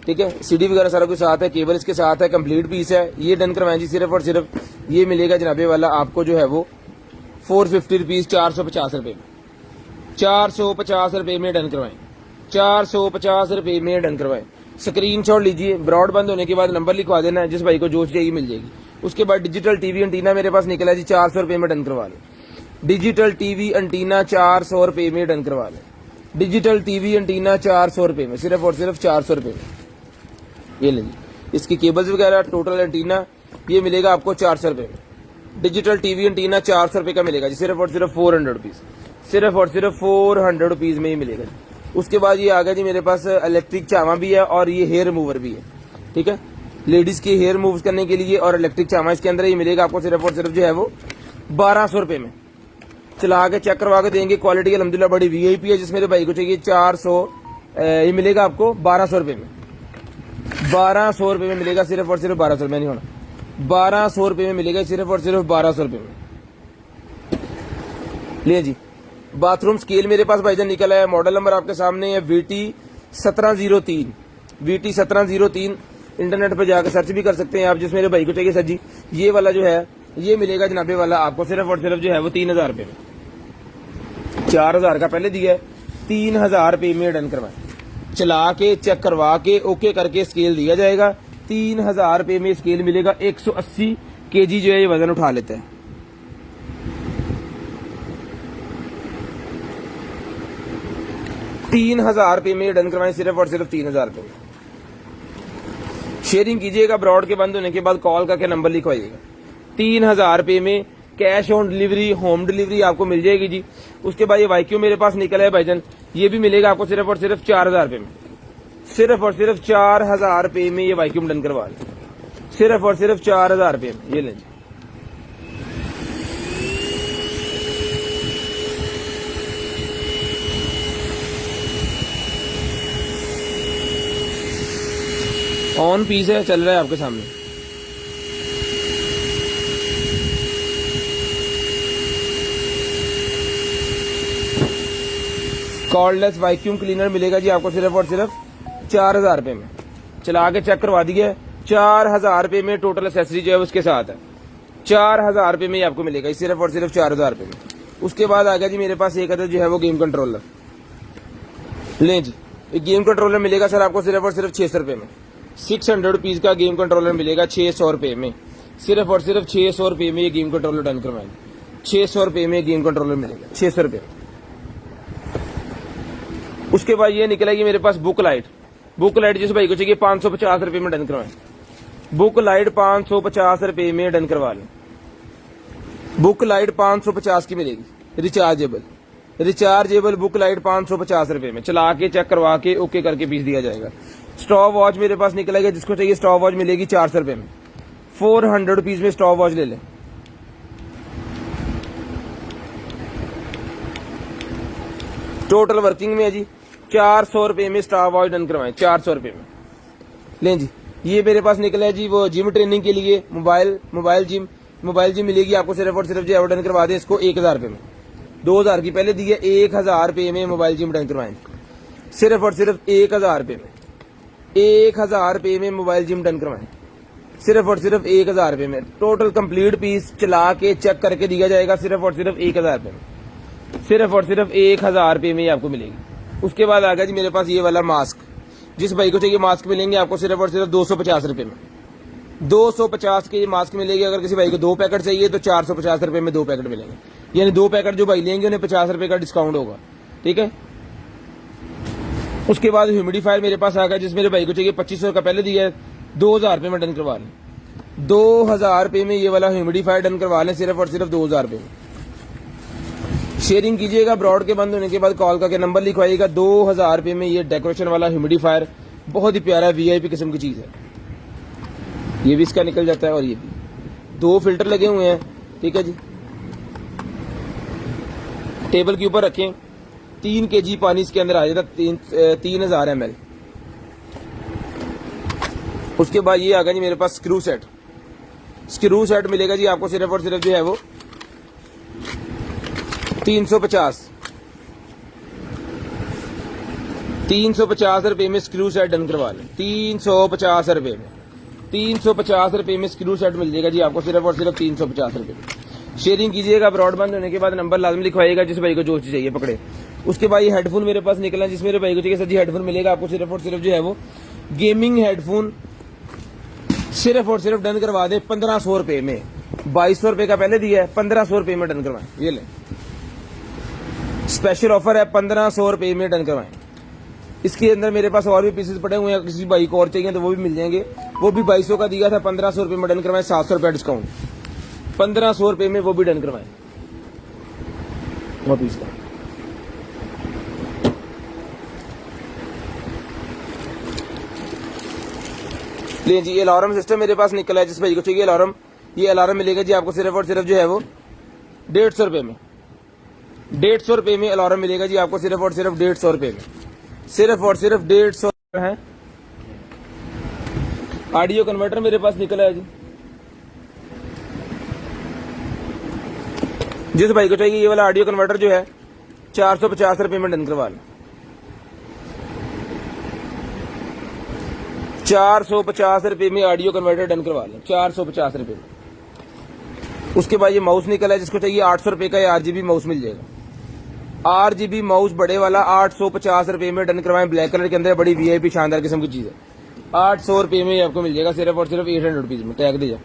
ठीक है। CD वगैरह सारा कुछ साथ है, केबल इसके साथ है, कंप्लीट पीस है। ये डन करवाएं जी सिर्फ और सिर्फ ये मिलेगा जनाबे वाला आपको जो है वो 450 रुपीज, 450 रुपए में, 450 रुपए में डन करवाएं, 450 रुपए में डन करवाएं। स्क्रीनशॉट लीजिए, ब्रॉडबैंड होने के बाद नंबर लिखवा देना है, जिस भाई को जो चाहिए मिल जाएगी। उसके बाद डिजिटल TV एंटीना मेरे पास निकला जी 400 रुपए में डन करवा लें, डिजिटल TV एंटीना 400 रुपए में डन करवा लें, डिजिटल TV एंटीना 400 रुपए में, सिर्फ और सिर्फ 400 रुपए में। ये लीजिए, इसकी केबल्स वगैरह टोटल एंटीना ये मिलेगा आपको 400 रुपए में, डिजिटल TV एंटीना 400 रुपए का मिलेगा जी, सिर्फ और सिर्फ 400 रुपीज, सिर्फ और सिर्फ 400 रुपीज में ही मिलेगा। उसके बाद ये आ गया जी मेरे पास इलेक्ट्रिक चावा भी है और ये हेयर रिमूवर भी है, ठीक है, लेडीज के हेयर मूव करने के लिए। और इलेक्ट्रिक चावा इसके अंदर ये मिलेगा आपको सिर्फ और सिर्फ जो है वो 1200 रुपए में। चला के चेक करवा के देंगे, क्वालिटी अल्हम्दुलिल्लाह बड़ी VIP है। जिस मेरे भाई को चाहिए 400 ये मिलेगा आपको 1200 रुपए में, 1200 रुपए में मिलेगा, सिर्फ और सिर्फ 1200 रुपए नहीं होना, 1200 रुपए में मिलेगा, सिर्फ और सिर्फ 1200 रुपए में। ले जी बाथरूम स्केल मेरे पास भाईजान निकला है, मॉडल नंबर आपके सामने है VT 1703, VT 1703। इंटरनेट पर जाकर सर्च भी कर सकते हैं आप। जिस मेरे भाई को चाहिए सर जी ये वाला जो है ये मिलेगा जनाबे वाला आपको सिर्फ और सिर्फ जो है वो 3000 रुपए में, 4000 का पहले दिया है, 3000 रुपये में डन करवाएं। चला के चेक करवा के ओके करके स्केल दिया जाएगा। 3000 रुपये में स्केल मिलेगा। 180 केजी जो है ये वजन उठा लेता है। ₹3000 में डन करवाएं, सिर्फ और सिर्फ 3000 रुपये में। शेयरिंग कीजिएगा। ब्रॉड के बंद होने के बाद कॉल करके नंबर लिखवाइएगा। 3000 रुपये में cash on delivery, home delivery आपको मिल जाएगी जी। उसके बाद ये वाईक्यू मेरे पास निकला है भाईजान, ये भी मिलेगा आपको सिर्फ और सिर्फ 4000 रुपये में। सिर्फ और सिर्फ 4000 रुपये में ये वाईक्यूम डन करवा लें, सिर्फ और सिर्फ 4000 रुपये में। ये लें जी। ऑन पीस है, चल रहा है आपके सामने। कॉर्डलेस वैक्यूम क्लीनर मिलेगा जी आपको सिर्फ और सिर्फ 4000 रुपये में। चला के चेक करवा दिया है। 4000 रुपये में टोटल एसेसरी जो है उसके साथ है। 4000 रुपये में आपको मिलेगा सिर्फ और सिर्फ 4000 रुपये में। उसके बाद आ गया जी मेरे पास एक अदर जो है वो गेम कंट्रोलर। लें जी, एक गेम कंट्रोलर मिलेगा सर आपको सिर्फ और सिर्फ 600 रुपये में। 600 रुपीज का गेम कंट्रोलर मिलेगा 600 रुपये में। सिर्फ और सिर्फ 600 रुपये में ये गेम कंट्रोलर डन करवाएंगे। 600 रुपये में गेम कंट्रोलर मिलेगा, 600 रुपये। उसके बाद ये निकलेगी मेरे पास बुक लाइट। बुक लाइट जिस भाई को चाहिए 550 रुपये में डन करवाएं। बुक लाइट 550 रुपये में डन करवा लें। बुक लाइट 550 की मिलेगी, रिचार्जेबल। रिचार्जेबल बुक लाइट 550 रुपये में। चला के चेक करवा के ओके करके पीस दिया जाएगा। स्टॉप वॉच मेरे पास निकलेगा, जिसको चाहिए स्टॉप वॉच मिलेगी 400 रुपये में। 400 रुपीज में स्टॉप वॉच ले लें। टोटल वर्किंग में है जी 400 रुपये में स्टॉप वॉच डन करवाएं, 400 रुपये में। लें जी, ये मेरे पास निकला है जी वो जिम ट्रेनिंग के लिए मोबाइल जिम मिलेगी आपको सिर्फ और सिर्फ जो डन करवा दें इसको 1000 रुपये में। 2000 की पहले दी है, 1000 रुपये में मोबाइल जिम डन करवाएं, सिर्फ और सिर्फ 1000 रुपये में। 1000 रुपये में मोबाइल जिम डन करवाएं, सिर्फ और सिर्फ 1000 रुपये में। टोटल कंप्लीट पीस चला के चेक करके दिया जाएगा सिर्फ और सिर्फ 1000 रुपये में। सिर्फ और सिर्फ 1000 रुपये में आपको मिलेगी। उसके बाद आ गया जी मेरे पास ये वाला मास्क। जिस भाई को चाहिए मास्क मिलेंगे आपको सिर्फ और सिर्फ 250 रुपये में। 250 के ये मास्क मिलेगी। अगर किसी भाई को 2 पैकेट चाहिए तो 450 रुपये में 2 पैकेट मिलेंगे। यानी 2 पैकेट जो भाई लेंगे उन्हें 50 रुपये का डिस्काउंट होगा, ठीक है। उसके बाद ह्यूमिडिफायर मेरे पास आ गया, जिस मेरे भाई को चाहिए 2500 का पहले दिया है, 2000 रुपये में डन करवा लें। 2000 रुपये में ये वाला ह्यूमिडिफायर डन करवा लें, सिर्फ और सिर्फ 2000 रुपये में। शेयरिंग कीजिएगा। ब्रॉड के बंद होने के बाद कॉल करके नंबर लिखवाइएगा। 2000 रुपये में ये डेकोरेशन वाला ह्यूमिडिफायर बहुत ही प्यारा VIP किस्म की चीज है। ये भी इसका निकल जाता है और ये भी 2 फिल्टर लगे हुए हैं, ठीक है जी। टेबल के ऊपर रखें, 3 kg पानी इसके अंदर आ जाता, 3000 ml। उसके बाद ये आ गया जी मेरे पास स्क्रू सेट। स्क्रू सेट मिलेगा जी आपको सिर्फ और सिर्फ जो है वो 350 रुपये में स्क्रू सेट डन करवा लें। 350 रुपये में 350 रुपये में स्क्रू सेट मिल जाएगा जी आपको सिर्फ और सिर्फ 350 रुपये में। शेयरिंग कीजिएगा। ब्रॉडबैंड होने के बाद नंबर लाजमी लिखवाइएगा जिस भाई को जो चीज चाहिए पकड़े। उसके बाद ये हेडफोन मेरे पास निकला है, जिस मेरे भाई को चाहिए सर जी हेडफोन मिलेगा आपको सिर्फ और सिर्फ जो है वो गेमिंग हेडफोन सिर्फ और सिर्फ डन करवा दे 1500 रुपये में। 2200 रुपये का पहले दिया है, 1500 रुपये में डन करवाएं। ये ले स्पेशल ऑफर है, 1500 रुपये में डन करवाएं। इसके अंदर मेरे पास और भी पीसेस पड़े हुए हैं, किसी भाई को और चाहिए तो वो भी मिल जाएंगे। वो भी 2200 का दिया था, 1500 रुपये में डन करवाएं, 700 रुपये डिस्काउंट, 1500 रुपये में वो भी डन करवाएं। वो पीस का ले जी। ये अलार्म सिस्टम मेरे पास निकला है, जिस भाई को चाहिए अलार्म, ये अलार्म मिलेगा जी आपको सिर्फ और सिर्फ जो है वो 150 रुपये में। 150 रुपये में अलार्म मिलेगा जी आपको सिर्फ और सिर्फ 150 रुपये में। सिर्फ और सिर्फ 150 है। ऑडियो कन्वर्टर मेरे पास निकला है जी, जिस भाई को चाहिए ये वाला ऑडियो कन्वर्टर जो है 450 रुपये में डन करवा लें। 450 रुपये में ऑडियो कन्वर्टर डन करवा लें, 450 रुपये में। उसके बाद ये माउस निकला है, जिसको चाहिए 800 रुपये का ये RGB माउस मिल जाएगा। RGB माउस बड़े वाला 850 रुपए में डन करवाएं, ब्लैक कलर के अंदर बड़ी VIP शानदार किस्म की चीज है। 800 रुपए में आपको मिल जाएगा सिर्फ और सिर्फ 800 रुपीज में। टैग दीजिए।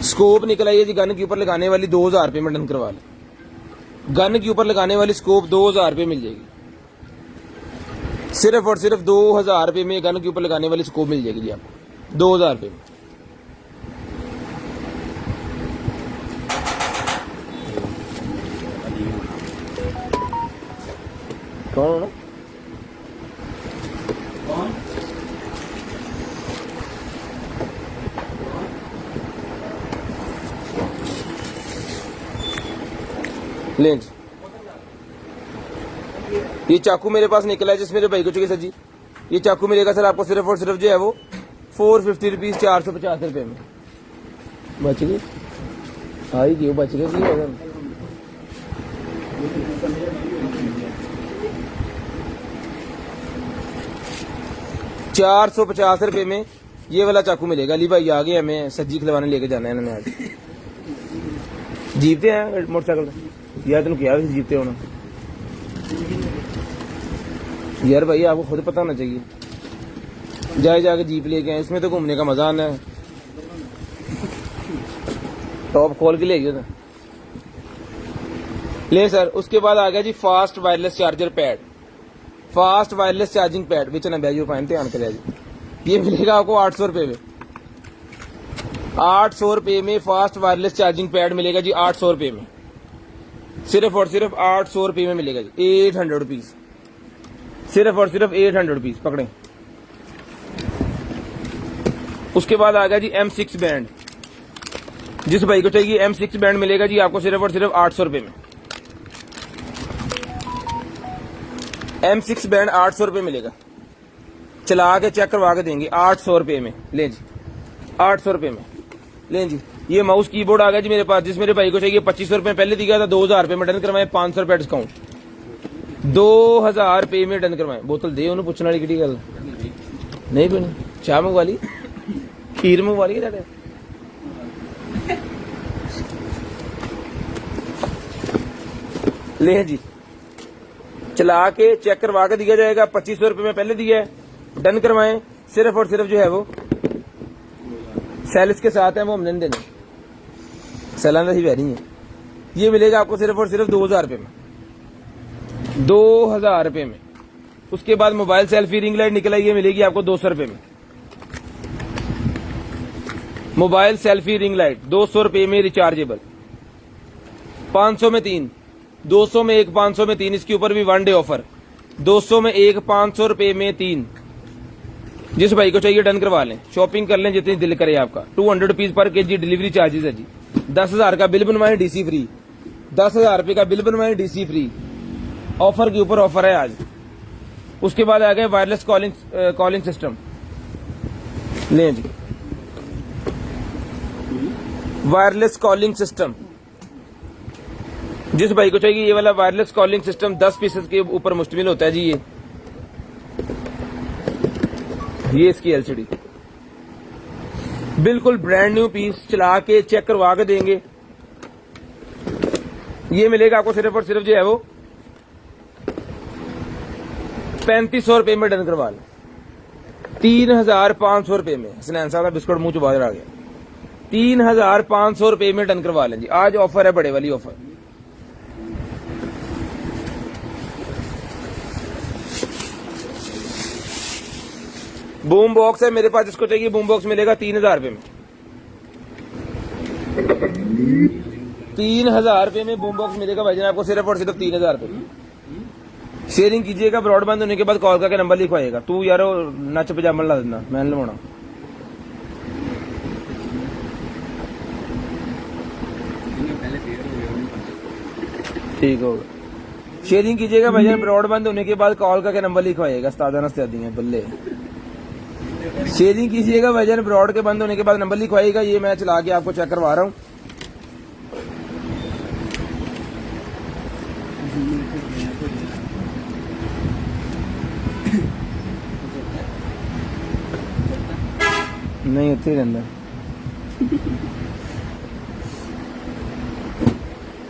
स्कोप निकल आई है जी गन के ऊपर लगाने वाली, 2000 रुपए में डन करवा लें। गन के ऊपर लगाने वाली स्कोप 2000 रुपए मिल जाएगी, सिर्फ और सिर्फ 2000 रुपए में गन के ऊपर लगाने वाली स्कोप मिल जाएगी जी आपको 2000 रुपए में। कौन है? लेंज ये चाकू मेरे पास निकला है जिस मेरे भाई को चाहिए सर जी। ये चाकू मिलेगा सर आपको सिर्फ और सिर्फ जो है वो 450 रुपीज, 450 रुपए में। बच गई आई गई, बच गई 450 रुपए में ये वाला चाकू मिलेगा। अली भाई आ गए, हमें सब्जी खिलवाने लेके जाना है इन्होंने आज। जीपते हैं मोटरसाइकिल यार, तेन क्या जीपते होना यार भाई, आपको खुद पता होना चाहिए। जाए जाके जीप लेके आए, इसमें तो घूमने का मजा आना है। टॉप खोल के ले गया था ले सर। उसके बाद आ गया जी fast wireless charger pad, fast wireless charging pad बेचना बैजो पाइन ध्यान कर जी। ये मिलेगा आपको 800 रुपए में, 800 रुपए में फास्ट वायरलेस चार्जिंग पैड मिलेगा जी 800 रुपए में, सिर्फ और सिर्फ 800 रुपए में मिलेगा जी। 800 रुपीज, सिर्फ और सिर्फ 800 रुपीज पकड़े। उसके बाद आ गया जी M6 बैंड, जिस भाई को चाहिए M6 बैंड मिलेगा जी आपको सिर्फ और सिर्फ 800 रुपए में। M6 बैंड 800 रुपए मिलेगा, चला के चेक करवा के देंगे 800 रुपए में। ले जी 800 रुपए में ले जी। ये माउस कीबोर्ड आ गया जी मेरे पास, जिस मेरे भाई को चाहिए 2500 रुपए पहले दिया था, 2000 रुपए में डन करवाए, 500 रुपए डिस्काउंट, 2000 रुपए में डन करवाए। बोतल दे उन्होंने पूछने वाली किटी गल नहीं पीनी, चाह मंगवा ली, खीर मंगवा ली जाके। ले जी चला के चेक करवा के दिया जाएगा, 2500 रुपए में पहले दिया है, डन करवाएं। सिर्फ और सिर्फ जो है वो सेल्स के साथ है, वो हमने नहीं देने, सलाना ही वैरी है। ये मिलेगा आपको सिर्फ और सिर्फ 2000 रुपए में, 2000 रुपए में। उसके बाद मोबाइल सेल्फी रिंग लाइट निकला, ये मिलेगी आपको 200 रुपए में। मोबाइल सेल्फी रिंग लाइट 200 रुपए में रिचार्जेबल, 500 में 3, 200 में 1, 500 में 3। इसके ऊपर भी 1 डे ऑफर, 200 में 1, 500 रुपए में 3। जिस भाई को चाहिए डन करवा लें, शॉपिंग कर लें जितनी दिल करे आपका। 200 rupees per KG delivery charges है जी। 10,000 का बिल बनवाएं डीसी फ्री, 10,000 रुपए का बिल बनवाएं डीसी फ्री। ऑफर के ऊपर ऑफर है आज। उसके बाद आ गए वायरलेस कॉलिंग सिस्टम, लें जी वायरलेस कॉलिंग सिस्टम। जिस भाई को चाहिए ये वाला वायरलेस कॉलिंग सिस्टम 10 पीसेस के ऊपर मुश्तमिल होता है जी। ये इसकी एलसीडी बिल्कुल ब्रांड न्यू पीस, चला के चेक करवा के देंगे। ये मिलेगा आपको सिर्फ और सिर्फ जो है वो 3500 रुपए में डन करवा लें, 3500 रुपए में। हसनैन साहब का बिस्कुट मुंह चुबा आ गया, 3500 रुपए में डन करवा लें जी। आज ऑफर है, बड़े वाली ऑफर। बूम बॉक्स है मेरे पास, जिसको चाहिए बूम बॉक्स मिलेगा 3000 रुपए में, 3000 रुपए में बूम बॉक्स मिलेगा भाईजान आपको सिर्फ और सिर्फ 3000 रुपए में। शेयरिंग कीजिएगा, ब्रॉडबैंड होने के बाद कॉल करके नंबर लिखवाइएगा। तू यार नच पजामा ला देना, मैं नहीं लवाना। ठीक होगा, शेयरिंग कीजिएगा भाईजान, ब्रॉडबैंड होने के बाद कॉल करके नंबर लिखवाइएगा। उस्तादा नस्तादी है बल्ले। शेयरिंग कीजिएगा भाईजान, ब्रॉड के बंद होने के बाद नंबर लिखवाइएगा। ये मैं चला के आपको चेक करवा रहा हूँ। नहीं उत्थे रहंदा।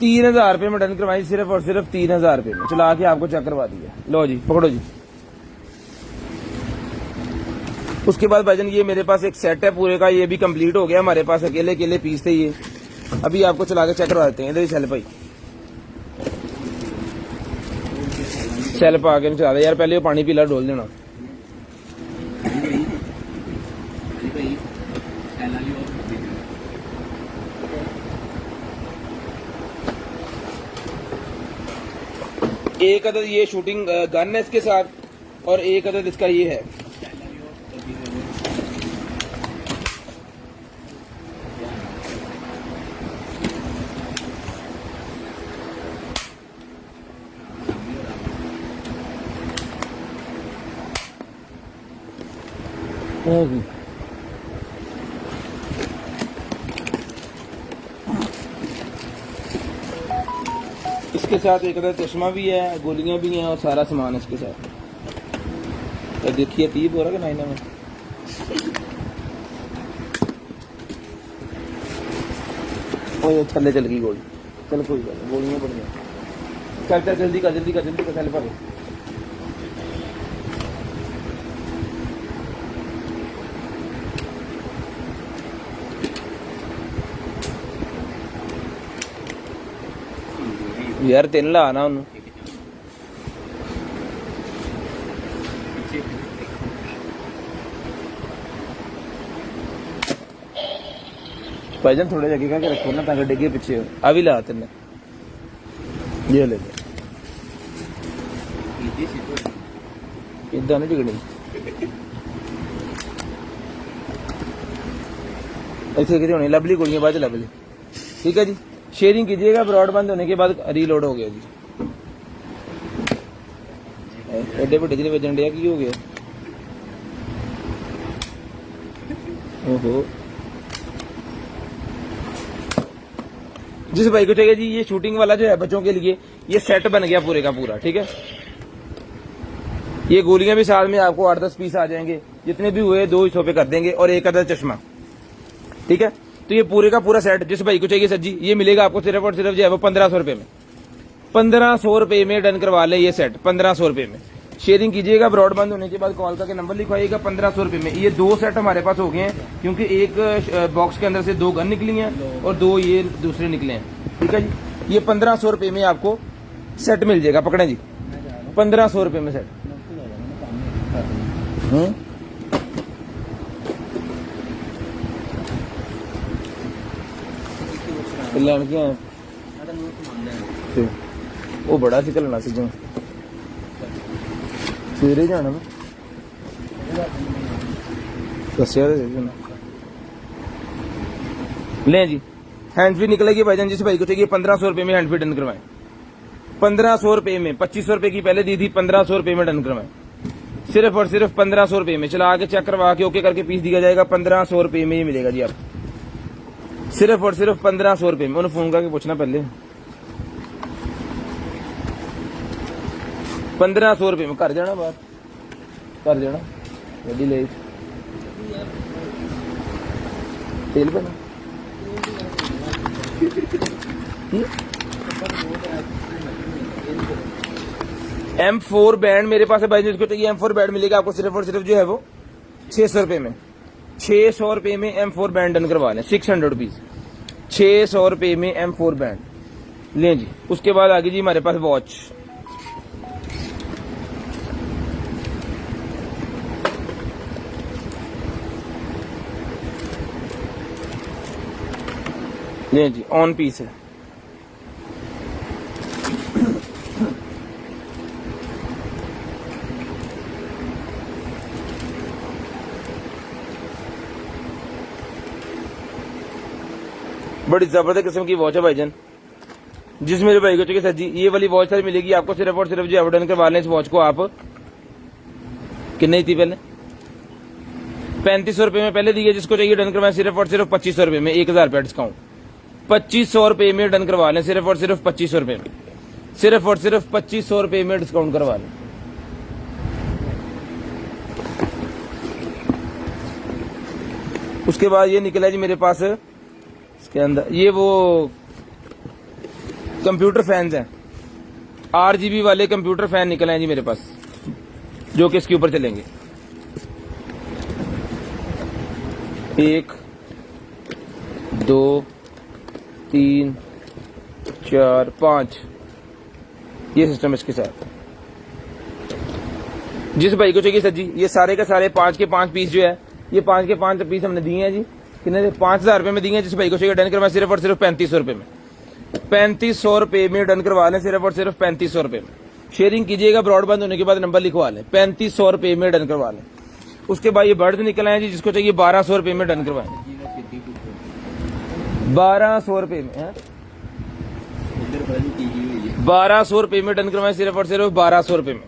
3,000 रुपये में डन करवाई, सिर्फ और सिर्फ 3,000 रुपये में। चला के आपको चेक करवा दिया। लो जी, पकड़ो जी। उसके बाद भाईजान ये मेरे पास एक सेट है पूरे का, ये भी कंप्लीट हो गया। हमारे पास अकेले अकेले पीस थे ये, अभी आपको चला के चेक करवा देते हैं। इधर ही सेल्फ भाई, सेल्फ आगे में चला दे यार, पहले वो पानी पीला डोल देना। एक अदद ये शूटिंग गन है इसके साथ, और एक अदद इसका ये है। इसके साथ एक अदर चश्मा भी है, गोलियां भी हैं और सारा सामान है इसके साथ। तो देखिए 30 हो रहा है कि 9 में। ओए थल्ले चल गई गोली, चल कोई बात नहीं, गोलियां पड़ गई। चल चल जल्दी कर, जल्दी कर, जल्दी कर, चल पर यार 3 ला आना उन्होंने। भाईजान थोड़े जगह का रखो ना, ताकि डिगे पीछे हो। अभी ला तेने, ये ले इदा नहीं डिगनी। ऐसे कितनी होनी, लवली गोलियां बाद लवली। ठीक है जी, शेयरिंग कीजिएगा। ब्रॉडबैंड होने के बाद रीलोड हो गया जी। एडे बड़े जिले बजन डिया की हो गया। ओहो, जिस भाई को चाहिए जी ये शूटिंग वाला जो है बच्चों के लिए, ये सेट बन गया पूरे का पूरा। ठीक है, ये गोलियां भी साथ में आपको 8-10 पीस आ जाएंगे, जितने भी हुए 2 हिस्सों पे कर देंगे, और एक अदर चश्मा। ठीक है, तो ये पूरे का पूरा सेट जिस भाई को चाहिए सर जी, ये मिलेगा आपको सिर्फ और सिर्फ जो है वो 1500 रुपए में। 1500 रुपए में डन करवा ले ये सेट, 1500 रुपए में। शेयरिंग कीजिएगा, ब्रॉडबैंड होने के बाद कॉल करके नंबर लिखवाइएगा। 1500 रुपए में ये 2 सेट हमारे पास हो गए हैं, क्योंकि एक बॉक्स के अंदर से 2 गन निकली हैं और 2 ये दूसरे निकले हैं। ठीक है जी, ये 1500 रुपए में आपको सेट मिल जाएगा। पकड़े जी, 1500 रुपए में सेट। लैन क्या है वो बड़ा सी कलना सी जो सवेरे जाना मैं दसिया ले जी। हैंड फ्री निकलेगी भाईजान, जिस भाई को चाहिए 1500 रुपए में हैंड फ्री डन करवाएं। 1500 रुपए में, 2500 रुपए की पहले दी थी, 1500 रुपए में डन करवाएं। सिर्फ और सिर्फ 1500 रुपए में। चला आगे चेक करवा के ओके करके पीस दिया जाएगा। 1500 रुपए में ये मिलेगा जी आपको, सिर्फ और सिर्फ 1500 रुपए में। उन्हें फोन करके पूछना पहले। 1500 रुपए में कर जाना, बात कर जाना। गड्डी ले तेल पे M4 बैंड मेरे पास है भाई, जिसको चाहिए M4 बैंड मिलेगा आपको सिर्फ और सिर्फ जो है वो 600 रुपए में। 600 रुपए में M4 बैंड डन करवा लें, 600 रुपीज। 600 रुपए में M4 बैंड लें जी। उसके बाद आगे जी हमारे पास वॉच, लें जी, ऑन पीस है। बड़ी जबरदस्त किस्म की वॉच है भाईजान, जिस मेरे भाई को चाहिए सर जी ये वाली वॉच सर मिलेगी आपको सिर्फ और सिर्फ जो एवरडन करवा लें इस वॉच को आप कितने थी पहले 3500 रुपए में पहले दी है, जिसको चाहिए डन करवाएं सिर्फ और सिर्फ 2500 रुपए में 1000 रुपए डिस्काउंट 2500 रुपए में डन करवा लें सिर्फ और सिर्फ 2500 रुपए में, सिर्फ और सिर्फ 2500 रुपए में डिस्काउंट करवा लें। उसके बाद ये निकला जी मेरे पास इसके अंदर ये वो कंप्यूटर फैंस हैं, RGB वाले कंप्यूटर फैन निकले हैं जी मेरे पास, जो कि इसके ऊपर चलेंगे 1 2 3 4 5 ये सिस्टम है इसके साथ। जिस भाई को चाहिए सर जी ये सारे के सारे 5 के 5 पीस जो है ये 5 के 5 पीस हमने दिए हैं जी, कितने 5000 रुपए में दिए हैं। जिस भाई को चाहिए डन करवा सिर्फ और सिर्फ 3500 रुपए में, 3500 रुपए में डन करवा लें सिर्फ और सिर्फ 3500 रुपए में। शेयरिंग कीजिएगा, ब्रॉडबैंड होने के बाद नंबर लिखवा लें, 3500 रुपए में डन करवा लें। उसके बाद ये बर्ड्स निकल आए जी, जिसको चाहिए 1200 रुपए में डन करवाएं, 1200 रुपए में है, 1200 रुपए में डन करवाएं सिर्फ और सिर्फ 1200 रुपए में।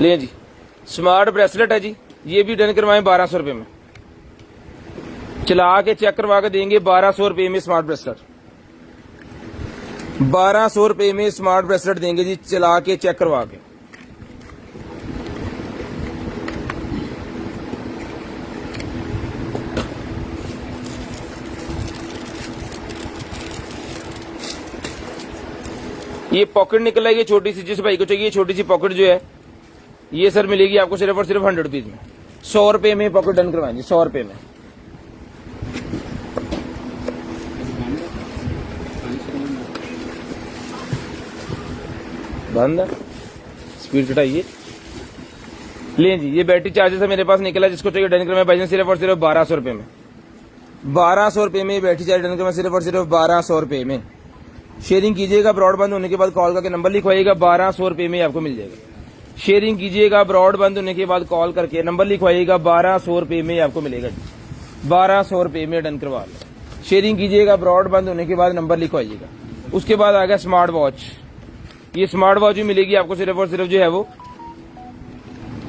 ले जी स्मार्ट ब्रेसलेट है जी, ये भी डन करवाएं 1200 रुपए में, चला के चेक करवा के देंगे 1200 रुपए में स्मार्ट ब्रेसलेट, 1200 रुपए में स्मार्ट ब्रेसलेट देंगे जी, चला के चेक करवा के। ये पॉकेट निकल है, ये छोटी सी, जिस भाई को चाहिए छोटी सी पॉकेट जो है ये सर मिलेगी आपको सिर्फ और सिर्फ 100 रुपीज में, 100 रुपए में पॉकेट डन करवाएंगे, 100 रुपए में। बंद है, स्पीड घटाइए। ले जी ये बैटरी चार्जर है मेरे पास निकला, जिसको चाहिए डन करवाएं भाईजान सिर्फ और सिर्फ 1200 रुपए में, 1200 रुपए में बैटरी चार्जर डन करवाएं सिर्फ और सिर्फ 1200 रुपए में। शेयरिंग कीजिएगा, ब्रॉडबैंड होने के बाद कॉल करके नंबर लिखवाइएगा, 1200 रुपए में आपको मिल जाएगा। शेयरिंग कीजिएगा, ब्रॉडबैंड होने के बाद कॉल करके नंबर लिखवाइएगा, 1200 रुपए में आपको मिलेगा, 1200 रुपए में डन करवा लो। शेयरिंग कीजिएगा, ब्रॉडबैंड होने के बाद नंबर लिखवाइएगा। उसके बाद आ गया स्मार्ट वॉच, ये स्मार्ट वॉच भी मिलेगी आपको सिर्फ और सिर्फ जो है वो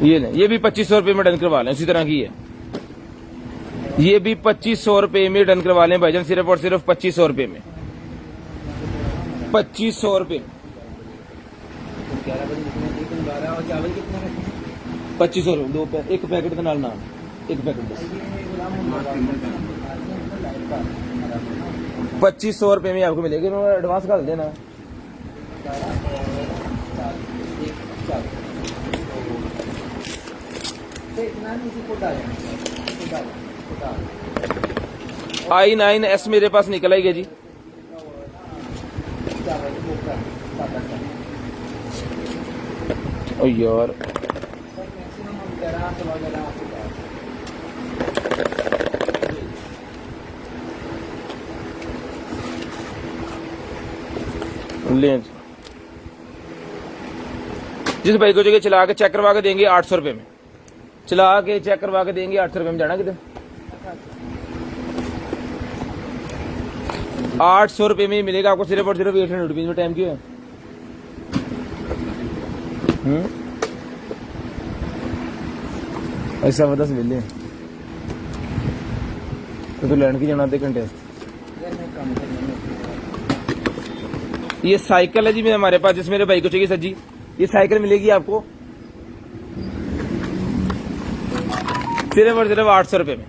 ये नहीं, ये भी 2500 रुपए में डन करवा लें, उसी तरह की है, ये भी 2500 रुपए में डन करवा लें भाईजान सिर्फ और सिर्फ 2500 रुपए में, 2500 रुपए 2500 एक पैकेट के नाल नाम एक पैकेट 2500 रुपए में आपको मिलेगी। एडवांस कर देना। i9s मेरे पास निकल आएगा जी, ओ यार ले जिस भाई को जगह चला के चेक करवा के देंगे 800 रुपए में, चला के चेक करवा के देंगे 800 रुपए में। जाना किधर 800 रुपए में मिलेगा आपको सिर्फ और सिर्फ 800 रुपीज में। टाइम क्यों है ऐसा बता मिले तो लैंड की जाना आधे घंटे। ये साइकिल है जी मेरे हमारे पास, जिस मेरे भाई को चाहिए सर जी ये साइकिल मिलेगी आपको सिर्फ और सिर्फ 800 रुपए में,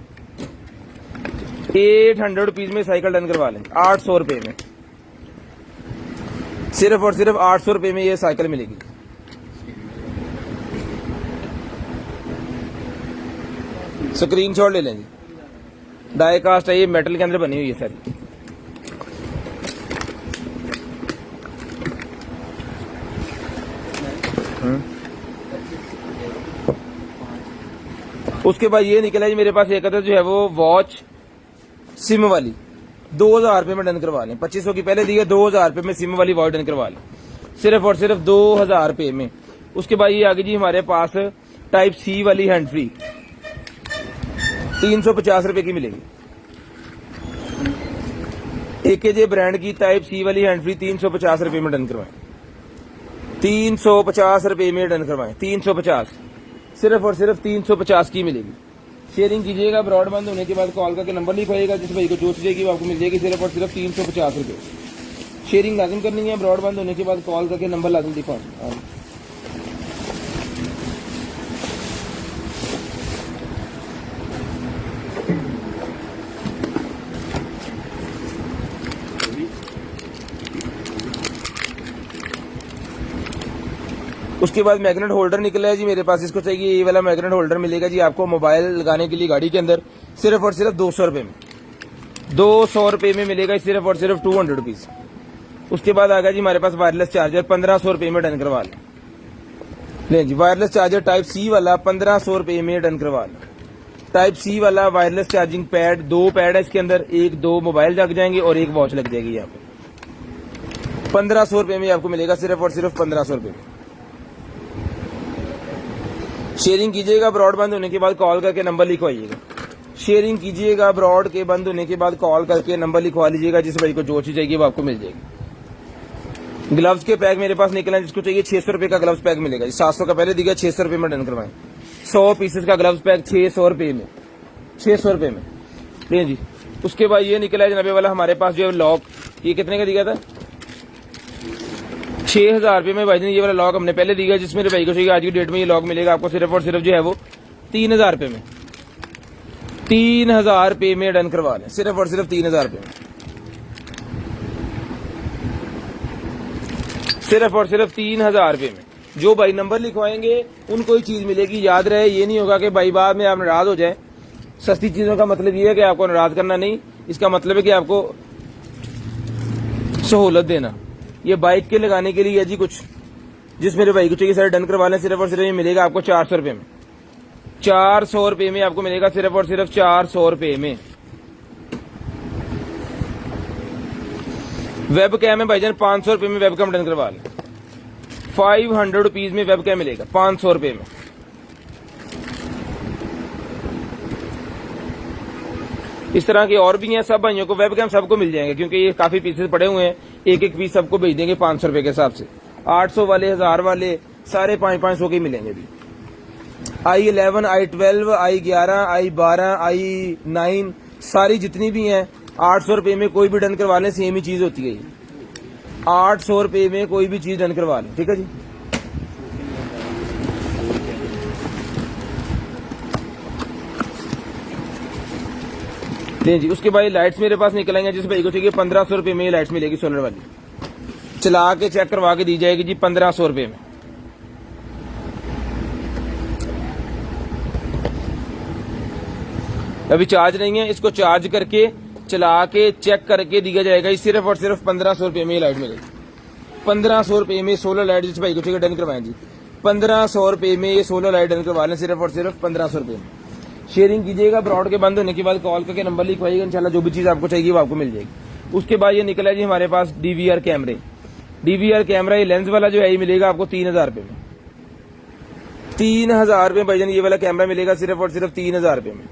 800 रुपीज में साइकिल डन करवा लें 800 रुपए में, सिर्फ और सिर्फ 800 रुपए में ये साइकिल मिलेगी। स्क्रीनशॉट ले लें जी, डाई कास्ट है ये, मेटल के अंदर बनी हुई है सारी। उसके बाद ये निकला जी मेरे पास एक जो है वो वॉच सिम वाली 2000 रुपए में डन करवा लें, 2500 की पहले दी है, 2000 रुपए में सिम वाली वॉच डन करवा लें सिर्फ और सिर्फ 2000 रुपए में। उसके बाद ये आगे जी हमारे पास टाइप सी वाली हैंड फ्री 350 रुपए की मिलेगी। AKJ ब्रांड की टाइप सी वाली हैंड फ्री 350 रुपए में डन करवाएं, 350 रुपए में डन करवाएं, 350, सिर्फ और सिर्फ 350 की मिलेगी। शेयरिंग कीजिएगा, ब्रॉडबैंड होने के बाद कॉल करके नंबर लिखवाइएगा, जिस भाई को जो चाहिए वो आपको मिल जाएगी सिर्फ और सिर्फ 350 रुपए। शेयरिंग लाजिम करनी है, ब्रॉडबैंड होने के बाद कॉल करके नंबर लाजिम लिखवाएं। उसके बाद मैग्नेट होल्डर निकला है जी मेरे पास, इसको चाहिए ये वाला मैग्नेट होल्डर मिलेगा जी आपको मोबाइल लगाने के लिए गाड़ी के अंदर, सिर्फ और सिर्फ 200 रुपए में, 200 रुपए में मिलेगा सिर्फ और सिर्फ 200 रुपीज। उसके बाद आ गया जी हमारे पास वायरलेस चार्जर 1500 रुपए में डन करवा ले जी। वायरलेस चार्जर टाइप सी वाला 1500 रुपए में डन करवा ले। टाइप सी वाला वायरलेस चार्जिंग पैड, 2 पैड है इसके अंदर, 1-2 मोबाइल लग जाएंगे और 1 वॉच लग जाएगी यहाँ पे। 1500 रुपए में आपको मिलेगा सिर्फ और सिर्फ 1500 रुपए में। शेयरिंग कीजिएगा, ब्रॉड बंद होने के बाद कॉल करके नंबर लिखवाइएगा। शेयरिंग कीजिएगा, ब्रॉड के बंद होने के बाद कॉल करके नंबर लिखवा लीजिएगा, जिस भाई को जो चीज चाहिए वो आपको मिल जाएगी। ग्लव्स के पैक मेरे पास निकला है, जिसको चाहिए 600 रुपए का ग्लव्स पैक मिलेगा। 700 का पहले दिया, 600 रुपए में डन करवाएं। 100 पीसेस का ग्लव्स पैक 600 रुपए में, 600 रुपए में ले जी। उसके बाद ये निकला है जनाबे वाला हमारे पास जो है लॉक, ये कितने का दिया था? 6000 रुपए में भाई ये वाला लॉक हमने पहले दिया, जिसमें मेरे भाई को चाहिए आज की डेट में ये लॉक मिलेगा आपको सिर्फ और सिर्फ जो है वो 3000 रुपए में, 3000 रुपए में डन करवा लें, सिर्फ और सिर्फ 3000 रुपए में, सिर्फ और सिर्फ 3000 रुपए में। जो भाई नंबर लिखवाएंगे उनको ही चीज मिलेगी। याद रहे, ये नहीं होगा कि भाई बाद में आप नाराज हो जाए। सस्ती चीजों का मतलब ये है कि आपको नाराज करना नहीं, इसका मतलब है कि आपको सहूलत देना। ये बाइक के लगाने के लिए है जी कुछ, जिस मेरे भाई को चाहिए सर डन करवा लें, सिर्फ और सिर्फ ये मिलेगा आपको 400 रुपए में, 400 रुपए में आपको मिलेगा सिर्फ और सिर्फ 400 रुपए में। वेब कैम है भाईजान 500 रुपए में, वेब कैम डन करवा लें। 500 रुपीज में वेब कैम मिलेगा 500 रुपए में। इस तरह के और भी हैं, सब भाइयों को वेब कैम सबको मिल जाएंगे, क्योंकि ये काफी पीसेस पड़े हुए हैं। एक एक पीस सबको भेज देंगे 500 रुपए के हिसाब से। 800 वाले, 1000 वाले सारे 500 के मिलेंगे भी। i11, i12, i11, i12, i9 सारी जितनी भी हैं 800 रुपए में कोई भी डन करवा लें, सेम ही चीज होती है। 800 रुपए में कोई भी चीज डन करवा लें, ठीक है जी। जी उसके बाद लाइट्स मेरे पास निकलेंगे, जिस भाई को चाहिए 1500 रुपए में ये लाइट्स मिलेगी सोलर वाली, चला के चेक करवा के दी जाएगी जी 1500 रुपए में। अभी चार्ज नहीं है, इसको चार्ज करके चला के चेक करके दिया जाएगा, सिर्फ और सिर्फ 1500 रुपए में ये लाइट मिलेगी। 1500 रुपए में सोलर लाइट जिस भाई को चाहिए डन करवाएं जी, 1500 रुपए में ये सोलर लाइट डन करवा लें, सिर्फ और सिर्फ 1500 रुपए में। शेयरिंग कीजिएगा, ब्रॉड के बंद होने के बाद कॉल करके नंबर लिखवाइएगा, इंशाल्लाह जो भी चीज आपको चाहिए वो आपको मिल जाएगी। उसके बाद ये निकला है जी हमारे पास DVR कैमरे। DVR कैमरा ये लेंस वाला जो है ये मिलेगा आपको 3000 रुपए में, 3000 रुपए भाईजान ये वाला कैमरा मिलेगा सिर्फ और सिर्फ 3000 रुपए में।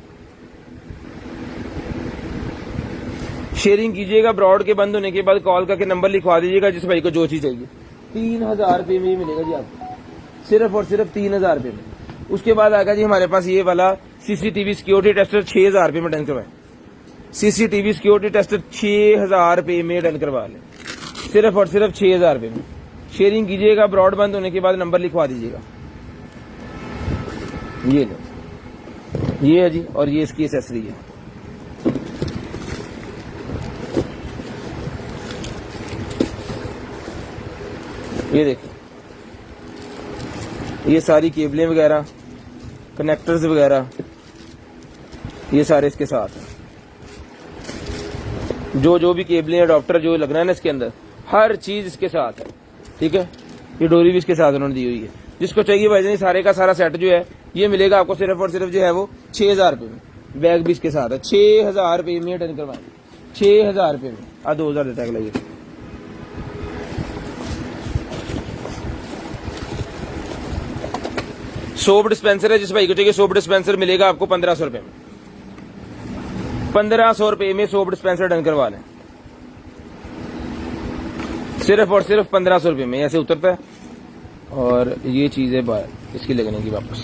शेयरिंग कीजिएगा, ब्रॉड के बंद होने के बाद कॉल करके नंबर लिखवा दीजिएगा, जिस भाई को जो चीज चाहिए। 3000 रुपए में मिलेगा जी आपको, सिर्फ और सिर्फ 3000 रुपए में। उसके बाद आएगा जी हमारे पास ये वाला CCTV सिक्योरिटी टेस्टर 6000 रुपए में डन करवाएं। CCTV सिक्योरिटी टेस्टर 6000 रुपए में डन करवा लें, सिर्फ और सिर्फ 6000 रुपए में। शेयरिंग कीजिएगा, ब्रॉड बंद होने के बाद नंबर लिखवा दीजिएगा। ये लो, ये है जी, और ये इसकी एसेसरी है। ये देखिए, ये सारी केबलें वगैरह, कनेक्टर्स वगैरह, ये सारे इसके साथ हैं। जो भी केबलें, अडॉप्टर जो लगना है ना इसके अंदर, हर चीज इसके साथ है, ठीक है। ये डोरी भी इसके साथ उन्होंने दी हुई है। जिसको चाहिए भाई सारे का सारा सेट जो है ये मिलेगा आपको सिर्फ और सिर्फ जो है वो 6000 रुपए में। बैग भी इसके साथ है, 6000 रुपए में डन करवाएंगे, 6000 रुपए में। 2000 देता है। सोप डिस्पेंसर है, जिस भाई को चाहिए सोप डिस्पेंसर मिलेगा आपको 1500 रुपए में। 1500 रुपए में सोप डिस्पेंसर डन करवा लें, सिर्फ और सिर्फ 1500 रुपए में। ऐसे उतरता है और ये चीज है बाहर इसकी लगने की वापस,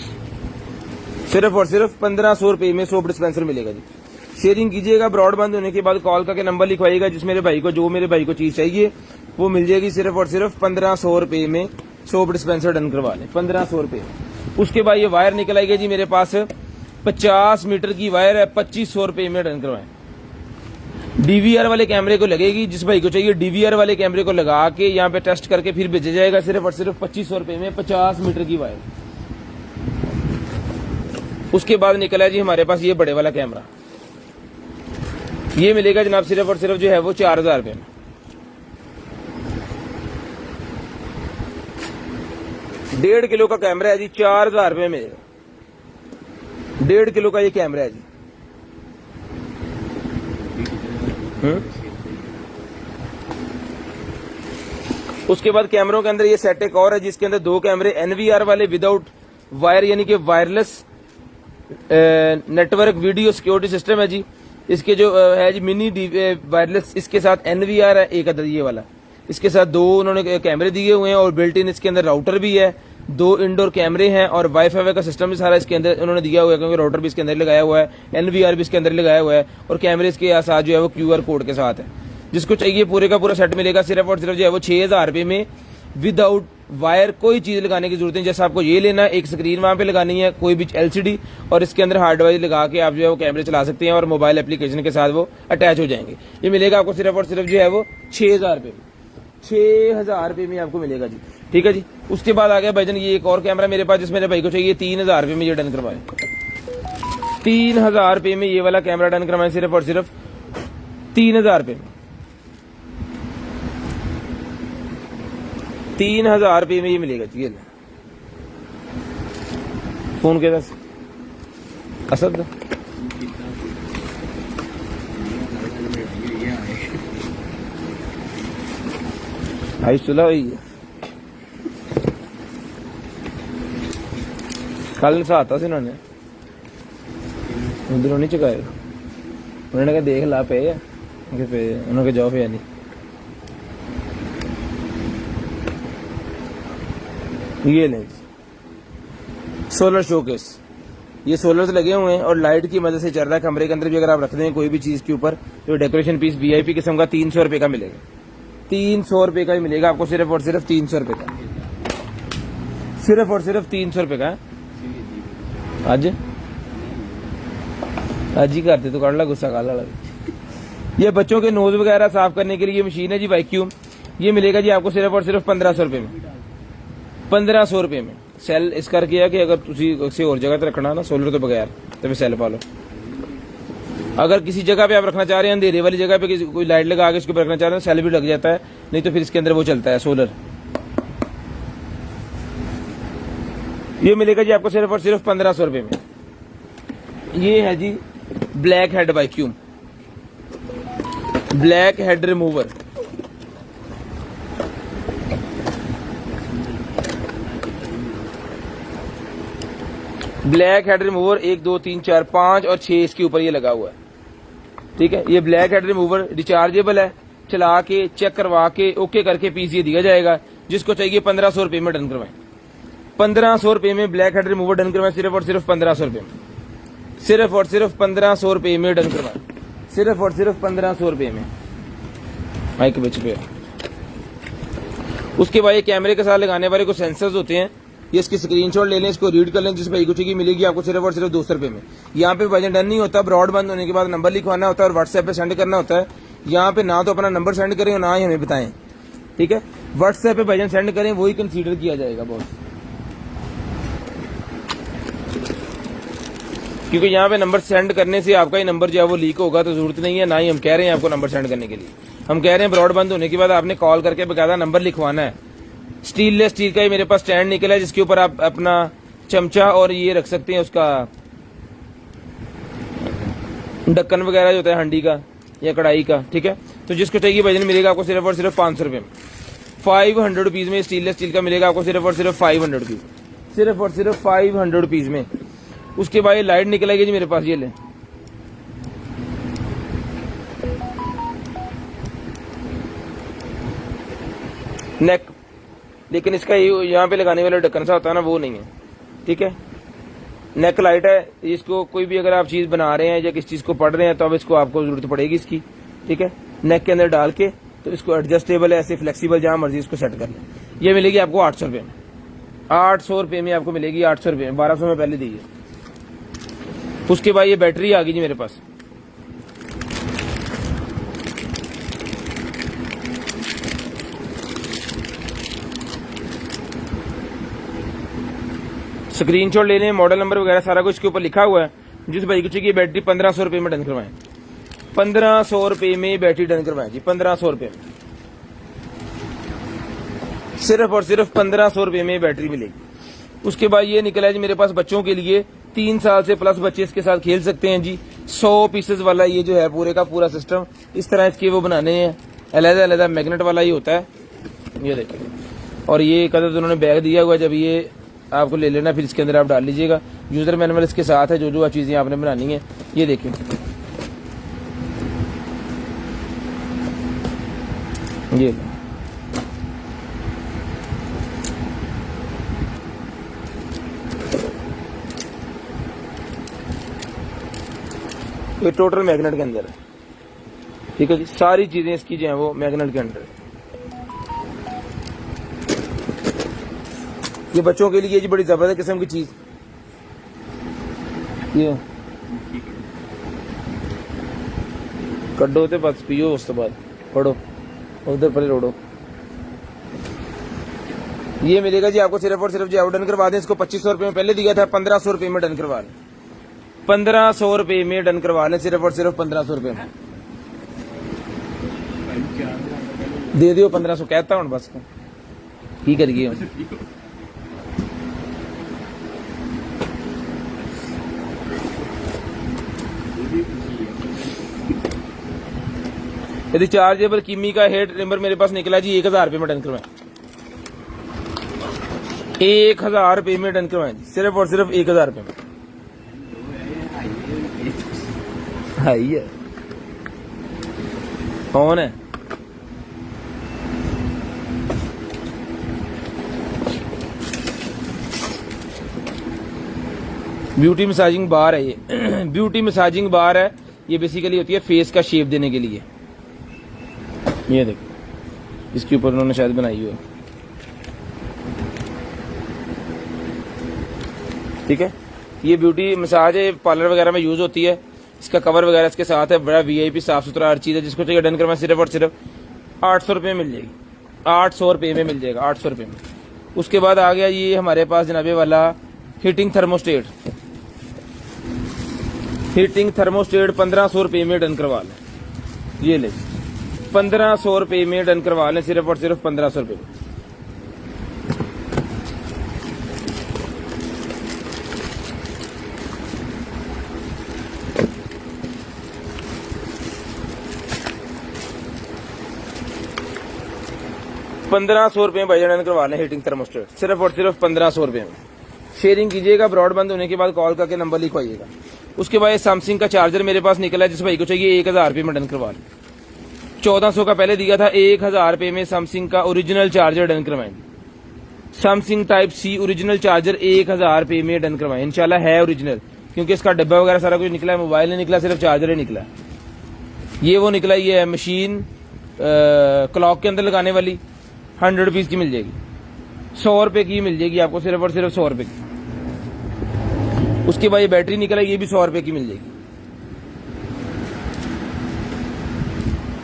सिर्फ और सिर्फ 1500 रुपए में सोप डिस्पेंसर मिलेगा जी। शेयरिंग कीजिएगा, ब्रॉडबैंड होने के बाद कॉल करके नंबर लिखवाइएगा, जिस मेरे भाई को जो मेरे भाई को चीज चाहिए वो मिल जाएगी सिर्फ और सिर्फ 1500 रुपए में। सोप डिस्पेंसर डन करवा लें 1500 रुपए। उसके बाद ये वायर निकल आएगी जी मेरे पास 50 मीटर की वायर है, 2500 रुपए में डन करवाएं। डीवीआर वाले कैमरे को लगेगी, जिस भाई को चाहिए डीवीआर वाले कैमरे को लगा के यहाँ पे टेस्ट करके फिर भेजा जाएगा सिर्फ और सिर्फ 2500 रुपए में 50 मीटर की वायर। उसके बाद निकला जी हमारे पास ये बड़े वाला कैमरा, ये मिलेगा जनाब सिर्फ और सिर्फ जो है वो 4000 रुपए में। 1.5 किलो का कैमरा है जी, 4000 रुपए में। 1.5 किलो का ये कैमरा है जी। उसके बाद कैमरों के अंदर ये सेट एक और है, जिसके अंदर 2 कैमरे एनवीआर वाले विदाउट वायर यानी कि wireless network video security system है जी। इसके जो है जी मिनी वायरलेस, इसके साथ एनवीआर है एक अदर ये वाला, इसके साथ 2 उन्होंने कैमरे दिए हुए हैं और बिल्ट इन इसके अंदर राउटर भी है, 2 इंडोर कैमरे हैं और वाईफाई का सिस्टम भी सारा इसके अंदर उन्होंने दिया हुआ है, क्योंकि राउटर भी इसके अंदर लगाया हुआ है, एनवीआर भी इसके अंदर लगाया हुआ है और कैमरे इसके साथ जो है वो क्यूआर कोड के साथ है। जिसको चाहिए पूरे का पूरा सेट मिलेगा सिर्फ और सिर्फ जो है वो 6000 रुपए में विदाउट वायर, कोई चीज लगाने की जरूरत नहीं। जैसे आपको ये लेना है, एक स्क्रीन वहां पे लगानी है, कोई भी एलसीडी, और इसके अंदर हार्ड ड्राइव लगा के आप जो है वो कैमरे चला सकते हैं और मोबाइल एप्लीकेशन के साथ वो अटैच हो जाएंगे। ये मिलेगा आपको सिर्फ और सिर्फ जो है वो 6000 रुपए में, 6000 रुपए में आपको मिलेगा जी। ठीक है जी। उसके बाद आ गया भाईजान ये एक और कैमरा मेरे पास, जिसमें मेरे भाई को चाहिए 3000 रुपए में ये डन करवाए। 3000 रुपए में ये वाला कैमरा डन करवाए सिर्फ और सिर्फ 3000 रुपए में। 3000 रुपए में ये मिलेगा जी। ये फोन के दस असद आई सुलह हुई है कल नसाता से उन्होंने उधरों नहीं चुकाए, उन्होंने कहा देख ला पे उन्होंने जाओ पे नहीं। ये लें सोलर शोकेस, ये सोलर्स लगे हुए हैं और लाइट की मदद से चल रहा है। कमरे के अंदर भी अगर आप रख दें कोई भी चीज के ऊपर तो डेकोरेशन पीस वीआईपी किस्म का 300 रुपए का मिलेगा। 300 रुपए का ही मिलेगा आपको, सिर्फ और सिर्फ 300 रुपए का, सिर्फ और सिर्फ 300 रुपए का। आज ही करते तो काट ला गुस्सा काला लगा। ये बच्चों के नोज वगैरह साफ करने के लिए मशीन है जी वैक्यूम, ये मिलेगा जी आपको सिर्फ और सिर्फ 1500 रुपए में। 1500 रुपए में सैल इस करके है कि अगर तुसी किसी और जगह रखना ना सोलर तो बगैर तो फिर सैल पा लो। अगर किसी जगह पे आप रखना चाह रहे हैं अंधेरे वाली जगह पे कोई लाइट लगा के इसके ऊपर रखना चाह रहे हैं, सेल भी लग जाता है, नहीं तो फिर इसके अंदर वो चलता है सोलर। ये मिलेगा जी आपको सिर्फ और सिर्फ 1500 रुपए में। ये है जी blackhead vacuum, blackhead remover. Blackhead remover 1 2 3 4 5 और 6 इसके ऊपर ये लगा हुआ है। ठीक है। ये ब्लैक हेड रिमूवर रिचार्जेबल है, चला के चेक करवा के ओके करके पीस ये दिया जाएगा। जिसको चाहिए 1500 रुपए में डन करवाएं। 1500 रुपए में ब्लैक हेड रिमूवर डन करवाएं, सिर्फ और सिर्फ 1500 रुपए में, सिर्फ और सिर्फ 1500 रुपए में डन करवाएं, सिर्फ और सिर्फ 1500 रुपए में। माइक बिच पे। उसके बाद ये कैमरे के साथ लगाने वाले कुछ सेंसर्स होते हैं, ये इसकी स्क्रीनशॉट ले लें, इसको रीड कर लें, जिस भाई को चाहिए मिलेगी आपको सिर्फ और सिर्फ 200 रुपए में। यहाँ पे वजन डन नहीं होता, ब्रॉडबैंड होने के बाद नंबर लिखवाना होता है और व्हाट्सएप पे सेंड करना होता है। यहाँ पे ना तो अपना नंबर सेंड करें और ना ही हमें बताएं। ठीक है। व्हाट्सएप पे वजन सेंड करें, वही कंसीडर किया जाएगा बॉस, क्योंकि यहाँ पे नंबर सेंड करने से आपका ही नंबर जो है वो लीक होगा, तो जरूरत नहीं है, ना ही हम कह रहे हैं आपको नंबर सेंड करने के लिए। हम कह रहे हैं ब्रॉडबैंड होने के बाद आपने कॉल करके बकायदा नंबर लिखवाना है। स्टीललेस स्टील का ही मेरे पास स्टैंड निकला है, जिसके ऊपर आप अपना चमचा और ये रख सकते हैं, उसका ढक्कन वगैरह जो होता है हंडी का या कढ़ाई का। ठीक है। तो जिसको चाहिए वजन मिलेगा आपको सिर्फ और सिर्फ 500 रुपए में। 500 रुपीज में स्टीललेस स्टील का मिलेगा आपको सिर्फ और सिर्फ 500 रुपीज, सिर्फ और सिर्फ 500 रुपीज में। उसके बाद ये लाइट निकल आएगी जी मेरे पास, ये ले नेक, लेकिन इसका यहाँ पे लगाने वाला ढक्कन सा होता है ना, वो नहीं है, ठीक है। नेक लाइट है, इसको कोई भी अगर आप चीज बना रहे हैं या किस चीज को पढ़ रहे हैं तो अब इसको आपको जरूरत पड़ेगी इसकी, ठीक है। नेक के अंदर डाल के तो इसको एडजस्टेबल है, ऐसे फ्लेक्सिबल, जहां मर्जी इसको सेट कर लें। ये मिलेगी आपको 800 रुपये में, 800 रुपये में आपको मिलेगी, 800 रुपये में, 1200 में पहले दीजिए। उसके बाद ये बैटरी आ गई जी मेरे पास, स्क्रीनशॉट ले लें, मॉडल नंबर वगैरह सारा कुछ इसके ऊपर लिखा हुआ है। जिस भाई को चाहिए बैटरी 1500 रुपये में डन करवाएं, 1500 रुपये में बैटरी डन करवाएं जी, 1500 रुपये में, सिर्फ और सिर्फ 1500 रुपये में बैटरी मिलेगी। उसके बाद ये निकला है जी मेरे पास बच्चों के लिए, 3 साल से प्लस बच्चे इसके साथ खेल सकते हैं जी। 100 पीसेस वाला ये जो है पूरे का पूरा सिस्टम, इस तरह इसके वो बनाने हैं, अलग-अलग मैग्नेट वाला ये होता है, ये देखिए। और ये कदर उन्होंने बैग दिया हुआ है, जब ये आपको ले लेना फिर इसके अंदर आप डाल लीजिएगा। यूजर मैनुअल इसके साथ है, जो जो चीजें आपने बनानी है, ये देखिए। ये टोटल मैग्नेट के अंदर है, ठीक है जी। सारी चीजें इसकी जो है वो मैग्नेट के अंदर है। ये बच्चों के लिए जी बड़ी जबरदस्त किस्म की चीज, ये कड्डो ते बस पियो, उसके बाद पढ़ो, उधर पर रोड़ो। ये मिलेगा जी आपको सिर्फ और सिर्फ जो डन करवा दें इसको 2500 रुपये में पहले दिया था, 1500 रुपये में डन करवा लें, 1500 रुपये में डन करवा लें, सिर्फ और सिर्फ 1500 रुपये में दे दियो। 1500 कहता हूँ बस की करिए। यदि चार्जेबल किमी का हेड ट्रिमर मेरे पास निकला जी 1000 रुपये में डन करवाएं, 1000 रुपये में डन करवाएं जी, सिर्फ और सिर्फ 1000 रुपये में। हाई है, कौन है? ब्यूटी मसाजिंग बार है ये ब्यूटी मसाजिंग बार है, ये बेसिकली होती है फेस का शेप देने के लिए। ये देखो, इसके ऊपर उन्होंने शायद बनाई हुई है, ठीक है। ये ब्यूटी मसाज है, पार्लर वगैरह में यूज होती है। इसका कवर वगैरह इसके साथ है, बड़ा वीआईपी साफ सुथरा हर चीज है। जिसको चाहिए डन करवाएं, सिर्फ और सिर्फ 800 रुपये मिल जाएगी, 800 रुपये में मिल जाएगा, 800 रुपये में। उसके बाद आ गया ये हमारे पास जनाबे वाला हीटिंग थर्मोस्टेट, हीटिंग थर्मोस्टेट 1500 रुपये में डन करवा लें। ये ले 1500 रुपये में डन करवा लें, सिर्फ और सिर्फ 1500 रुपये में। ₹1500 भाई डन करवा लें हीटिंग थर्मोस्टेट, सिर्फ और सिर्फ 1500 रुपये में। शेयरिंग कीजिएगा, ब्रॉडबैंड होने के बाद कॉल करके नंबर लिखवाइएगा। उसके बाद सैमसंग का चार्जर मेरे पास निकला है, जिस भाई को चाहिए 1000 रुपये में डन करवा लें। 1400 का पहले दिया था, 1000 रुपये में सैमसंग का ओरिजिनल चार्जर डन करवाएंगे। Samsung type C original charger 1000 रुपये में डन करवाएं, इंशाल्लाह है ओरिजिनल, क्योंकि इसका डब्बा वगैरह सारा कुछ निकला है। मोबाइल नहीं निकला, सिर्फ चार्जर ही निकला है। ये वो निकला, ये है मशीन क्लॉक के अंदर लगाने वाली, 100 रुपीज की मिल जाएगी, 100 रुपये की मिल जाएगी आपको, सिर्फ और सिर्फ 100 रुपये की। उसके बाद ये बैटरी निकला, ये भी 100 रुपये की मिल जाएगी,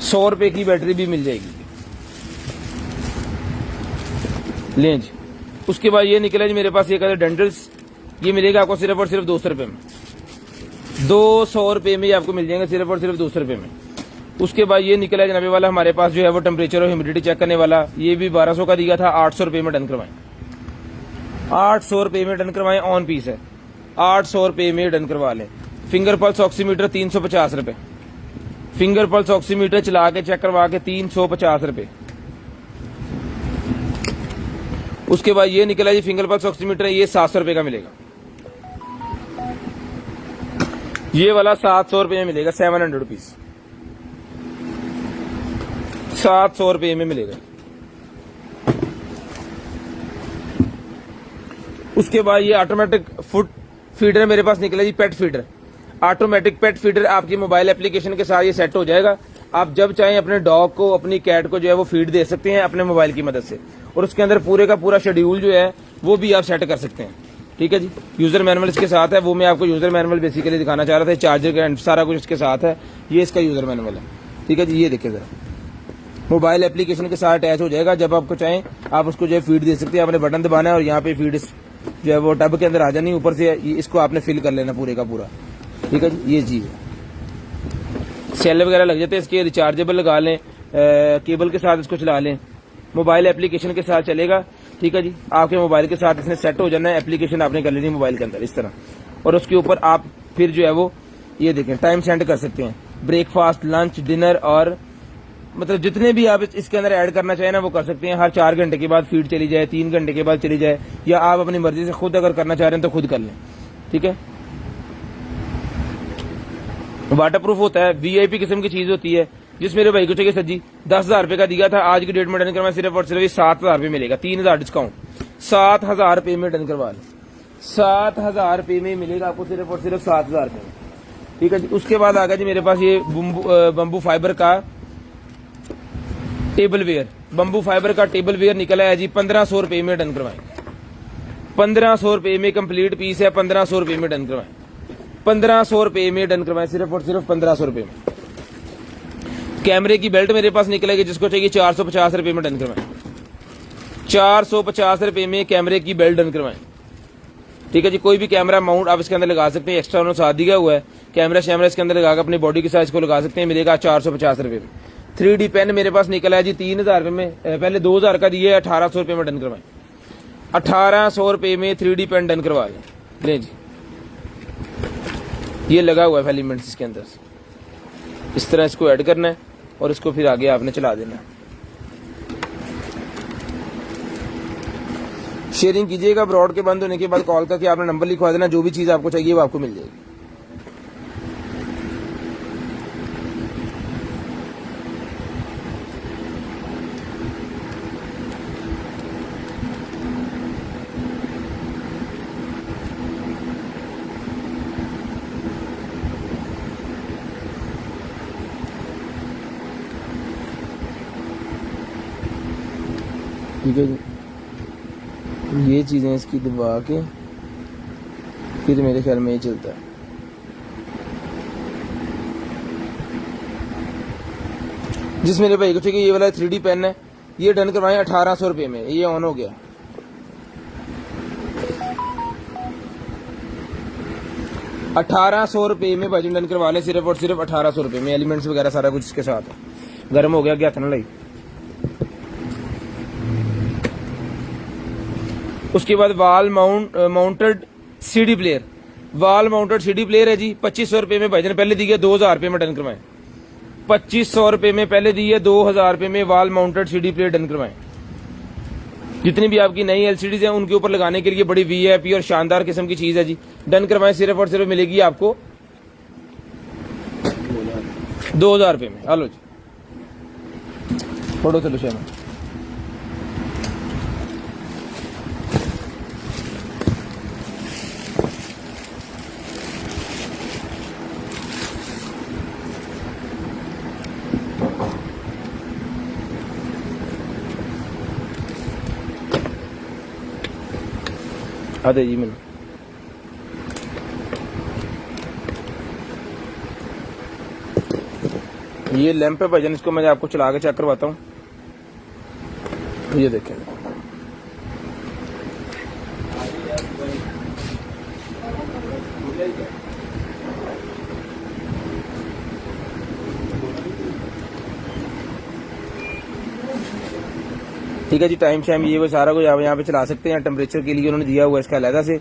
100 रुपये की बैटरी भी मिल जाएगी, लें जी। उसके बाद ये निकला जी मेरे पास एक डेंटल्स, ये मिलेगा आपको सिर्फ और सिर्फ 200 रुपये में, 200 रुपये में आपको मिल जाएंगे, सिर्फ और सिर्फ 200 रुपये में। उसके बाद ये निकला है जनाबे वाला हमारे पास जो है वो टेम्परेचर और ह्यूमिडिटी चेक करने वाला, ये भी 1200 का दिया था, 800 रुपये में डन करवाएं, 800 रुपये में डन करवाएं। ऑन पीस है, 800 रुपये में डन करवा लें। फिंगर पल्स ऑक्सीमीटर 350 रुपये, फिंगर पल्स ऑक्सीमीटर चला के चेक करवा के 350 रुपये। उसके बाद ये निकला जी फिंगर पल्स ऑक्सीमीटर, ये 700 रुपए का मिलेगा। ये वाला 700 रुपए में मिलेगा, 700 रुपीज, 700 रुपए में मिलेगा। उसके बाद ये ऑटोमेटिक फूड फीडर मेरे पास निकला जी, पेट फीडर, ऑटोमेटिक पेट फीडर। आपकी मोबाइल एप्लीकेशन के साथ ये सेट हो जाएगा। आप जब चाहें अपने डॉग को, अपनी कैट को जो है वो फीड दे सकते हैं अपने मोबाइल की मदद से, और उसके अंदर पूरे का पूरा शेड्यूल जो है वो भी आप सेट कर सकते हैं। ठीक है जी, यूजर मैनुअल इसके साथ है, वो मैं आपको यूजर मैनुअल बेसिकली दिखाना चाह रहा था। चार्जर का सारा कुछ इसके साथ है, ये इसका यूजर मैनुअल है। ठीक है जी, ये देखिए जरा, मोबाइल एप्लीकेशन के साथ अटैच हो जाएगा। जब आपको चाहें आप उसको जो है फीड दे सकते हैं। आपने बटन दबाना है और यहाँ पे फीड जो है वो टब के अंदर आ जानी, ऊपर से इसको आपने फिल कर लेना पूरे का पूरा। ठीक है जी, ये चीज है। सेल वगैरह लग जाते हैं इसके, रिचार्जेबल लगा लें, केबल के साथ इसको चला लें, मोबाइल एप्लीकेशन के साथ चलेगा। ठीक है जी, आपके मोबाइल के साथ इसने सेट हो जाना है, एप्लीकेशन आपने कर लेनी मोबाइल के अंदर इस तरह, और उसके ऊपर आप फिर जो है वो ये देखें टाइम सेंड कर सकते हैं, ब्रेकफास्ट, लंच, डिनर, और मतलब जितने भी आप इसके अंदर ऐड करना चाहें ना वो कर सकते हैं। हर 4 घंटे के बाद फीड चली जाए, 3 घंटे के बाद चली जाए, या आप अपनी मर्जी से खुद अगर करना चाह रहे हैं तो खुद कर लें। ठीक है, वाटर प्रूफ होता है, वीआईपी किस्म की चीज होती है। जिस मेरे भाई को चाहिए सर जी 10,000 रुपए का दिया था, आज की डेट में डन करवा सिर्फ और सिर्फ 7,000 रुपए मिलेगा, 3,000 डिस्काउंट, 7,000 रुपए में डन करवा लो, 7,000 रुपए में मिलेगा आपको सिर्फ और सिर्फ 7,000 रुपए में। ठीक है जी, उसके बाद आ गया जी मेरे पास ये बम्बू फाइबर का टेबल वेयर, बम्बू फाइबर का टेबल वेयर निकला है जी, 1,500 रुपए में डन करवाएं, 1,500 रुपए में कंप्लीट पीस है, 1,500 रुपए में डन करवाएं, 1,500 रुपए में डन करवाएं, सिर्फ और सिर्फ 1,500 रुपए में। कैमरे की बेल्ट मेरे पास निकलेगी, जिसको चाहिए 450 रुपए में डन करवाएं, 450 रुपए में कैमरे की बेल्ट डन करवाएं। ठीक है जी, कोई भी कैमरा माउंट आप इसके अंदर लगा सकते हैं, एक्स्ट्रा साथ दिया हुआ है, कैमरा शैमरा इसके अंदर लगाकर अपनी बॉडी के साइज को लगा सकते हैं, मिलेगा 450 रुपए में। 3D पेन मेरे पास निकला है जी 3,000 रुपए में, पहले 2,000 का दिए, 1,800 रुपए में डन करवाएं, 1,800 रुपए में 3D पेन डन करवा लें जी। ये लगा हुआ है एलिमेंट्स इसके अंदर, इस तरह इसको ऐड करना है और इसको फिर आगे आपने चला देना है। शेयरिंग कीजिएगा, ब्रॉड के बंद होने के बाद कॉल करके आपने नंबर लिखवा देना, जो भी चीज आपको चाहिए वो आपको मिल जाएगी। ठीक है जी, ये चीजें इसकी दबा के फिर मेरे ख्याल में ये चलता है। जिस मेरे भाई को चाहिए ये वाला 3D पेन है, ये डन करवाएं 1,800 रुपए में, ये ऑन हो गया, 1,800 रुपए में भाई डन करवा लें, सिर्फ और सिर्फ 1,800 रुपए में, एलिमेंट्स वगैरह सारा कुछ इसके साथ है। गर्म हो गया क्या था ना लाई। उसके बाद वाल माउंटेड सीडी प्लेयर, वाल माउंटेड सीडी प्लेयर है जी, 2,500 रुपए में भाईजान पहले दी है, 2,000 रुपए में डन करवाएं, 2,500 रुपए में पहले दी है, 2,000 रुपए में वाल माउंटेड सीडी प्लेयर डन करवाएं। जितनी भी आपकी नई एलसीडीज हैं उनके ऊपर लगाने के लिए बड़ी वीआईपी और शानदार किस्म की चीज है जी, डन करवाएं, सिर्फ और सिर्फ मिलेगी आपको 2,000 रुपए में। हेलो जी, फोटो चलो शाम आते जी मैंने ये लैंप है भाईजान, इसको मैं आपको चला के चेक करवाता हूँ। ये देखें, ठीक है जी, टाइम शाइम ये वो सारा कुछ आप यहाँ पे चला सकते हैं। टेम्परेचर के लिए उन्होंने दिया हुआ है इसका अलहदा से।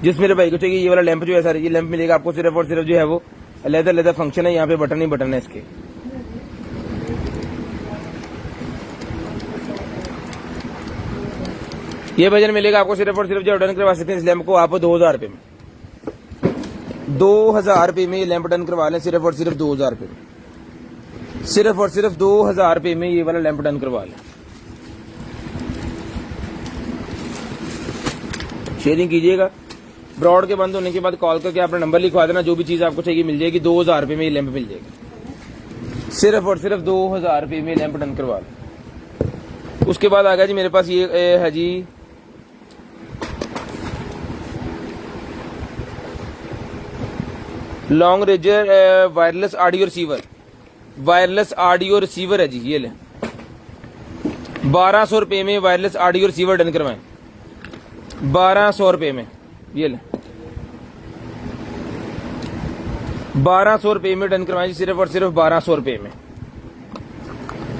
जिस मेरे भाई को चाहिए ये वाला लैंप जो है सर, ये लैंप मिलेगा आपको सिर्फ और सिर्फ जो है वो अलहदा फंक्शन है, यहाँ पे बटन ही बटन है इसके। ये भाईजान मिलेगा आपको सिर्फ और सिर्फ, जो डन करवा सकते हैं इस लैंप को आप 2000 रुपए में, 2000 रुपए में ये लैंप डन करवा लें, सिर्फ और सिर्फ 2000 रुपए में, सिर्फ और सिर्फ 2000 रुपए में ये वाला लैंप डन करवा लें। शेयरिंग कीजिएगा, ब्रॉड के बंद होने के बाद कॉल करके अपना नंबर लिखवा देना, जो भी चीज आपको चाहिए मिल जाएगी। 2000 रुपए में ये लैंप मिल जाएगा, सिर्फ और सिर्फ 2000 रुपए में लैंप डन करवा लें। उसके बाद आ गया जी मेरे पास ये है जी long ranger wireless audio receiver, wireless audio receiver है जी। ये ले 1200 रुपए में वायरलेस ऑडियो रिसीवर डन करवाएं, 1200 रुपए में। ये ले 1200 रुपए में डन करवाएं जी, सिर्फ और सिर्फ 1200 रुपए में।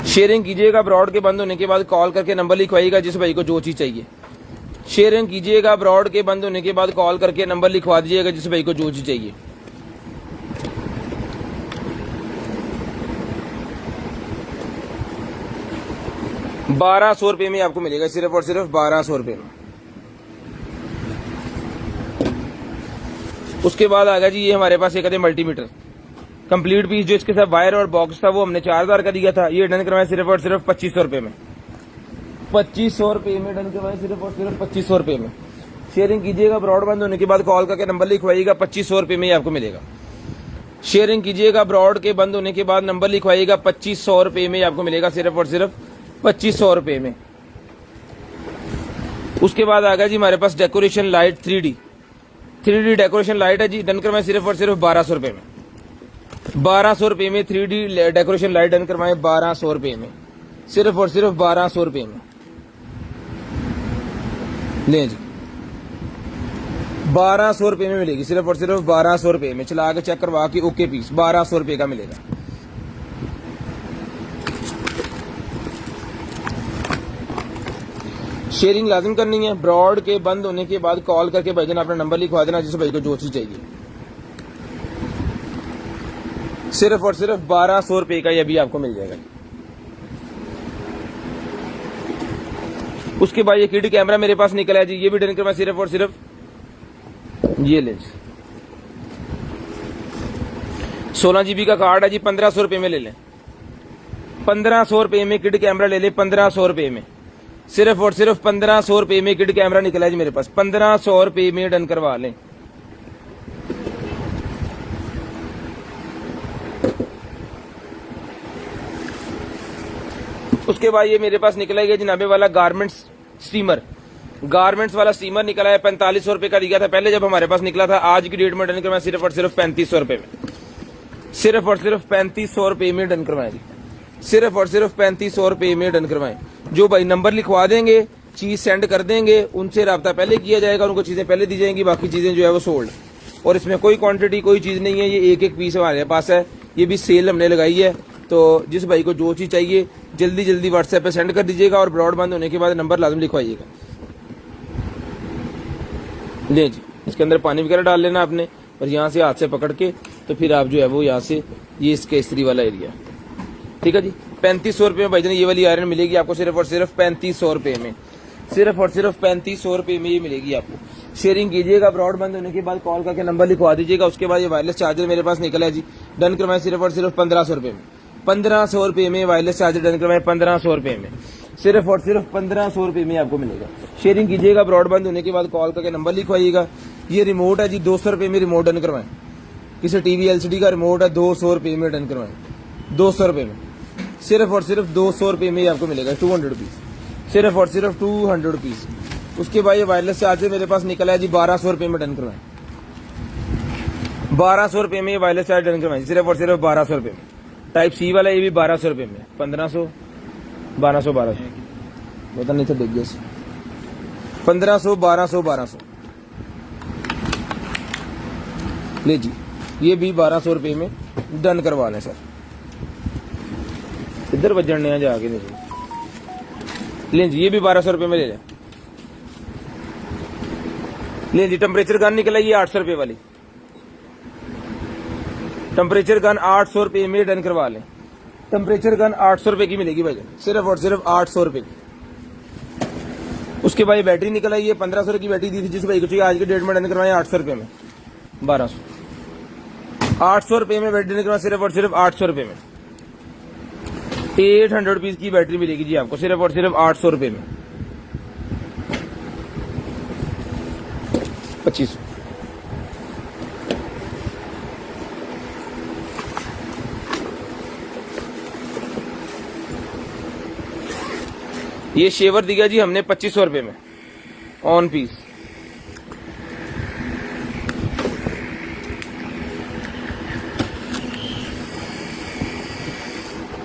शेयरिंग कीजिएगा, ब्रॉड के बंद होने के बाद कॉल करके नंबर लिखवाइएगा जिस भाई को जो चीज चाहिए। शेयरिंग कीजिएगा, ब्रॉड के बंद होने के बाद कॉल करके नंबर लिखवा दीजिएगा जिस भाई को जो चीज चाहिए। ₹1200 में आपको मिलेगा, सिर्फ और सिर्फ 1200 रुपए में। उसके बाद आ गया जी ये हमारे पास एक आधे मल्टीमीटर कंप्लीट पीस, जो इसके साथ वायर और बॉक्स था वो हमने 4000 का दिया था। ये डन करवाए सिर्फ और सिर्फ 2500 रुपए में, 2500 रुपए में डन करवाए, सिर्फ और सिर्फ 2500 रुपए में। शेयरिंग कीजिएगा, ब्रॉड बंद होने के बाद कॉल करके नंबर लिखवाइएगा, 2500 रुपए में आपको मिलेगा। शेयरिंग कीजिएगा, ब्रॉड के बंद होने के बाद नंबर लिखवाइएगा, 2500 रुपए में आपको मिलेगा, सिर्फ और सिर्फ 2500 रुपए में। उसके बाद आ गया जी हमारे पास decoration light 3D decoration light है जी, डन करवाए सिर्फ और सिर्फ 1200 रुपए में, 1200 रुपए में 3D डेकोरेशन लाइट डन करवाए 1200 रुपए में, सिर्फ और सिर्फ 1200 रुपए में। ले जी 1200 रुपए में मिलेगी, सिर्फ और सिर्फ 1200 रुपए में। चला के चेक करवा के ओके पीस 1200 रुपए का मिलेगा। शेयरिंग लाजिम करनी है, ब्रॉड के बंद होने के बाद कॉल करके भाईजान अपना नंबर लिखवा देना जिस भाई को जो चीज चाहिए। सिर्फ और सिर्फ 1200 रुपए का ये भी आपको मिल जाएगा। उसके बाद ये किड कैमरा मेरे पास निकला है जी, ये भी डन करवा सिर्फ और सिर्फ, ये ले 16 GB का कार्ड है जी, 1500 रुपए में ले लें, 1500 रुपए में किड कैमरा ले लें, 1500 रुपए में, सिर्फ और सिर्फ 1500 रुपए में किड कैमरा निकला है जी मेरे पास, 1500 रुपए में डन करवा लें। उसके बाद ये मेरे पास निकला है जनाबे वाला गारमेंट्स स्टीमर, गारमेंट्स वाला स्टीमर निकला है, 4500 रुपए का दिया था पहले जब हमारे पास निकला था। आज की डेट में डन करवाया सिर्फ और सिर्फ 3500 रुपए में, सिर्फ और सिर्फ 3500 रुपए में डन करवाएं, सिर्फ और सिर्फ 3500 रुपए में डन करवाएं। जो भाई नंबर लिखवा देंगे, चीज सेंड कर देंगे, उनसे रब्ता पहले किया जाएगा, उनको चीजें पहले दी जाएंगी, बाकी चीजें जो है वो सोल्ड। और इसमें कोई क्वांटिटी कोई चीज नहीं है, ये एक एक पीस हमारे पास है, ये भी सेल हमने लगाई है। तो जिस भाई को जो चीज चाहिए जल्दी जल्दी व्हाट्सएप पे सेंड कर दीजिएगा और ब्रॉड बंद होने के बाद नंबर लाजम लिखवाइएगा। ले जी इसके अंदर पानी वगैरह डाल लेना आपने, और यहाँ से हाथ से पकड़ के तो फिर आप जो है वो यहाँ से ये इसके इस्त्री वाला एरिया, ठीक है जी। 3500 रुपए में भाईजान ये वाली आयरन मिलेगी आपको, सिर्फ और सिर्फ 3500 रुपए में, सिर्फ और सिर्फ 3500 रुपए में ये मिलेगी आपको। शेयरिंग कीजिएगा, ब्रॉड बंद होने के बाद कॉल करके नंबर लिखवा दीजिएगा। उसके बाद ये वायरलेस चार्जर मेरे पास निकला है जी, डन करवाए सिर्फ और सिर्फ 1500 रुपए में, 1500 रुपए में वायरलेस चार्जर डन करवाए 1500 रुपए में, सिर्फ और सिर्फ 1500 रुपए में आपको मिलेगा। शेयरिंग कीजिएगा, ब्रॉड बंद होने के बाद कॉल करके नंबर लिखवाइएगा। ये रिमोट है जी, 200 रुपए में रिमोट डन करवाएं। किसी टीवी LCD का रिमोट है, 200 रुपए में डन करवाएं, 200 रुपए में, सिर्फ और सिर्फ 200 रुपए में आपको मिलेगा, 200 रुपीज, सिर्फ और सिर्फ 200 रुपीज। उसके बाद ये वायरलेस चार्जर मेरे पास निकला है जी, 1200 रुपए में डन करवाएं, 1200 रुपए में ये वायरलेस चार्जर डन करवाएं, सिर्फ और सिर्फ 1200 रुपए में। टाइप C वाला ये भी 1200 रुपए में, 1500 1200 पता नहीं था, देख गया 1500 1200 ले जी, ये भी 1200 रुपए में डन करवा लें सर। इधर बजने हैं जाके देखिए, ले जी ये भी 1200 रुपए में ले लें। ले जी टेम्परेचर गन निकला ये 800 रुपए वाली, टेम्परेचर गन 800 रुपए में डन करवा लें। टेम्परेचर गन 800 रुपए की मिलेगी भाई, सिर्फ और सिर्फ 800 रुपए की। उसके बाद ये बैटरी निकल आई है, 1500 की बैटरी दी थी जिस भाई को चाहिए, आज के डेट में डन करवाएं 800 रुपये में, 1200, 800 रुपये में बैटरी डन करवाएं, सिर्फ और सिर्फ 800 रुपये में। 800 रुपीज की बैटरी मिलेगी जी आपको सिर्फ और सिर्फ 800 रुपये में। 2500। ये शेवर दिया जी हमने 2500 रुपये में ऑन पीस।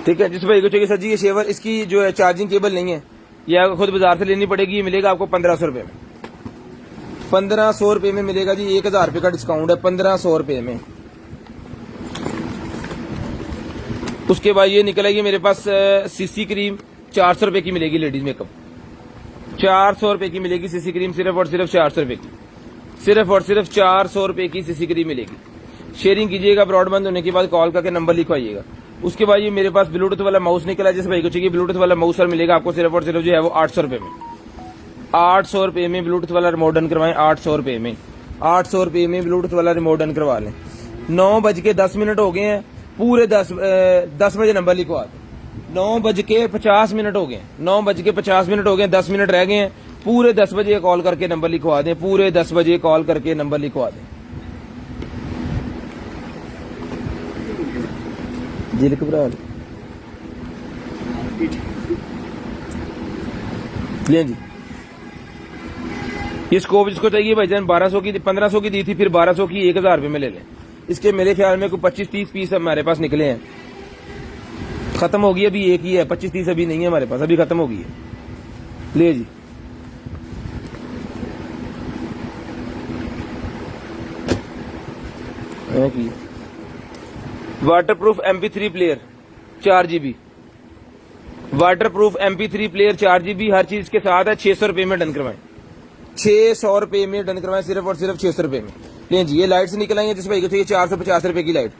ठीक है, जिस भाई को चाहिए सर जी ये शेवर, इसकी जो है चार्जिंग केबल नहीं है, ये आपको खुद बाजार से लेनी पड़ेगी। ये मिलेगा आपको 1500 रुपये में, 1500 रुपये में मिलेगा जी। 1000 रुपये का डिस्काउंट है 1500 रुपये में। उसके बाद ये निकलेगी मेरे पास सीसी क्रीम, 400 रुपये की मिलेगी लेडीज मेकअप, 400 रुपये की मिलेगी सीसी क्रीम, सिर्फ और सिर्फ 400 रुपये की, सिर्फ और सिर्फ 400 रुपये की सीसी क्रीम मिलेगी। शेयरिंग कीजिएगा, ब्रॉड बंद होने के बाद कॉल करके नंबर लिखवाइएगा। उसके बाद ये मेरे पास ब्लूटूथ वाला माउस निकला, जिस भाई को चाहिए ब्लूटूथ वाला माउस और मिलेगा आपको सिर्फ और सिर्फ जो है वो 800 रुपये में। 800 रुपये में ब्लूटूथ वाला रिमोट डन करवाएं, 800 रुपये में, 800 रुपये में ब्लूटूथ वाला रिमोट डन करवा लें। 9:10 हो गए हैं, पूरे 10 बजे नंबर लिखवा दें। 9:50 हो गए, 9:50 हो गए, 10 मिनट रह गए हैं, पूरे 10 बजे कॉल करके नंबर लिखवा दें, पूरे 10 बजे कॉल करके नंबर लिखवा दें। जी लिख ले जी। ये स्कोप जिसको चाहिए भाईजान 1200 की 1500 की दी थी, फिर 1200 की 1000 रुपये में ले लें। इसके मेरे ख्याल में कोई 25-30 पीस हमारे पास निकले हैं, खत्म होगी, अभी एक ही है, 25-30 अभी नहीं है हमारे पास, अभी खत्म हो गई है। ले जी, waterproof MP3 player 4GB, waterproof MP3 player 4GB हर चीज के साथ है। 600 रुपये में डन करवाएं, 600 रुपये में डन करवाएं, सिर्फ और सिर्फ 600 रुपये में। ले जी, ये लाइट से निकल आई है, जिस भाई को चाहिए 450 रुपये की लाइट,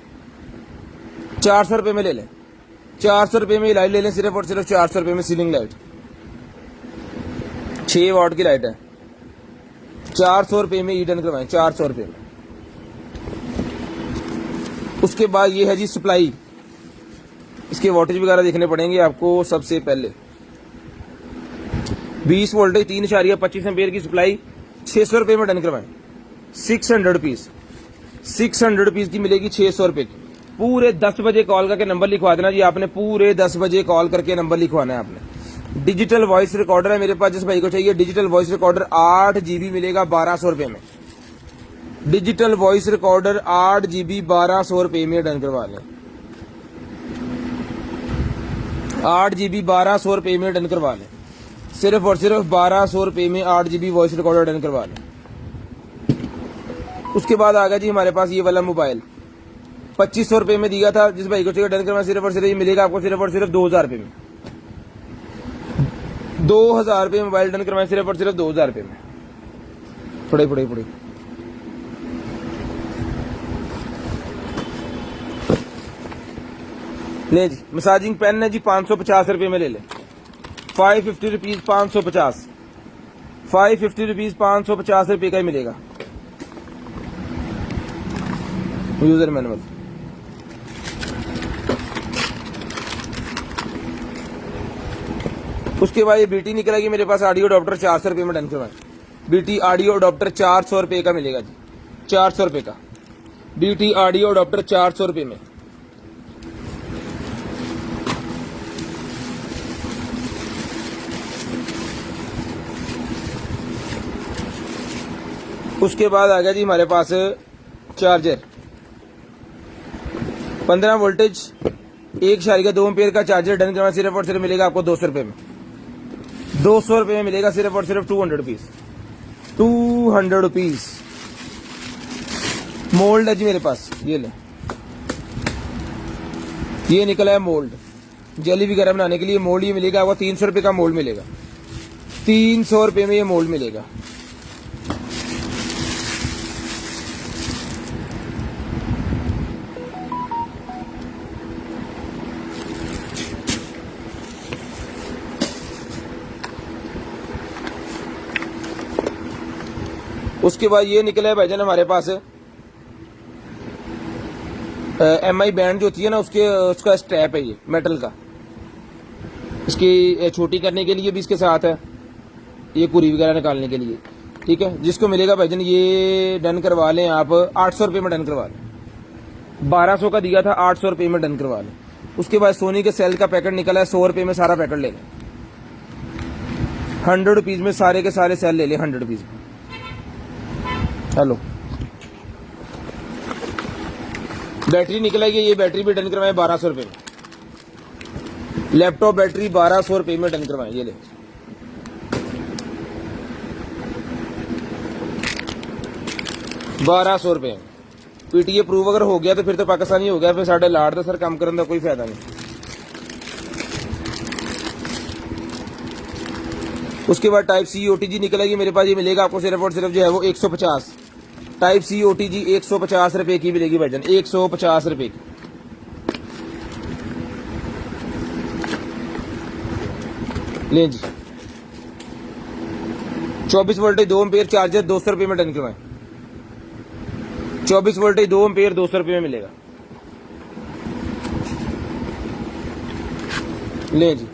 400 रुपये में ले लें, 400 रुपये में ये लाइट ले लें, सिर्फ और सिर्फ 400 रुपये में। सीलिंग लाइट 6 वाट की लाइट है, 400 रुपये में ये डन करवाएं, 400 रुपये में। उसके बाद ये है जी सप्लाई, इसके वोल्टेज वगैरह देखने पड़ेंगे आपको। सबसे पहले 20 वोल्टेज 3.25 एम्पियर की सप्लाई 600 रुपये में डन करवाएं, 600 रुपीज, 600 रुपीज की मिलेगी 600 रुपये की। पूरे 10 बजे कॉल करके नंबर लिखवा देना जी आपने, पूरे 10 बजे कॉल करके नंबर लिखवाना है आपने। डिजिटल वॉइस रिकॉर्डर है मेरे पास, जिस भाई को चाहिए डिजिटल वॉइस रिकॉर्डर 8GB मिलेगा 1200 रुपये में। डिजिटल वॉइस रिकॉर्डर 8GB 1200 रुपये में डन करवा लें, 8GB 1200 रुपये में डन करवा लें, सिर्फ और सिर्फ 1200 रुपये में 8GB वॉइस रिकॉर्डर डन करवा लें। उसके बाद आ गया जी हमारे पास ये वाला मोबाइल, 2500 रुपये में दिया था, जिस भाई को चाहिए डन करवा, सिर्फ और सिर्फ ये मिलेगा आपको सिर्फ और सिर्फ 2000 रुपये में। 2000 रुपये मोबाइल डन करवाएं, सिर्फ और सिर्फ 2000 रुपये में। पड़े ले जी, मसाजिंग पेन है जी 550 रुपये में ले लें, 550 रुपीज 550, 550 रुपीज 550 रुपये का ही मिलेगा। यूजर मैनुअल उसके बाद ये बीटी निकलेगी मेरे पास ऑडियो अडॉप्टर 400 रुपये में डन करवाएं, बीटी ऑडियो अडॉप्टर 400 रुपये का मिलेगा जी, 400 रुपये का बीटी ऑडियो अडॉप्टर 400 रुपये में। उसके बाद आ गया जी हमारे पास चार्जर, 15 वोल्टेज 1.2 एम्पियर का चार्जर डन करवाना, सिर्फ और सिर्फ मिलेगा आपको 200 रुपये में, 200 रुपये में मिलेगा, सिर्फ और सिर्फ 200 रुपीज, 200 रुपीज। मोल्ड है जी मेरे पास, ये ले, ये निकला है मोल्ड, जेली वगैरह बनाने के लिए मोल्ड ये मिलेगा आपको 300 रुपये का मोल्ड मिलेगा, 300 रुपये में ये मोल्ड मिलेगा। उसके बाद ये निकला है भाईजान हमारे पास MI बैंड जो होती है ना, उसका स्ट्रैप है, ये मेटल का। इसकी छोटी करने के लिए भी इसके साथ है, ये कुरी वगैरह निकालने के लिए। ठीक है, जिसको मिलेगा भाईजान ये डन करवा लें आप, 800 रुपये में डन करवा लें। 1200 का दिया था, 800 रुपये में डन करवा लें। उसके बाद सोनी के सेल का पैकेट निकला है, 100 रुपये में सारा पैकेट ले लें। 100 रुपीज में सारे के सारे सेल ले लें, 100 रुपीज में। हेलो, बैटरी निकलेगी, ये बैटरी भी डन करवाएं 1200 रुपये में। लैपटॉप बैटरी 1200 रुपये में डन करवाएं, ये ले। ₹1200 PTA प्रूव अगर हो गया तो फिर तो पाकिस्तानी हो गया, फिर साढ़े लाड़ का सर काम करने का कोई फायदा नहीं। उसके बाद टाइप C OTG निकलेगी मेरे पास, ये मिलेगा आपको सिर्फ और सिर्फ जो है वो 150। टाइप C OTG 150 रुपए की मिलेगी भाईजान, 150 रुपए की। ले जी, 24 वोल्टेज 2 एम्पीयर चार्जर 200 रुपये में डन करवाएं। 24 वोल्टेज 2 एम्पीयर 200 रुपये में मिलेगा। ले जी,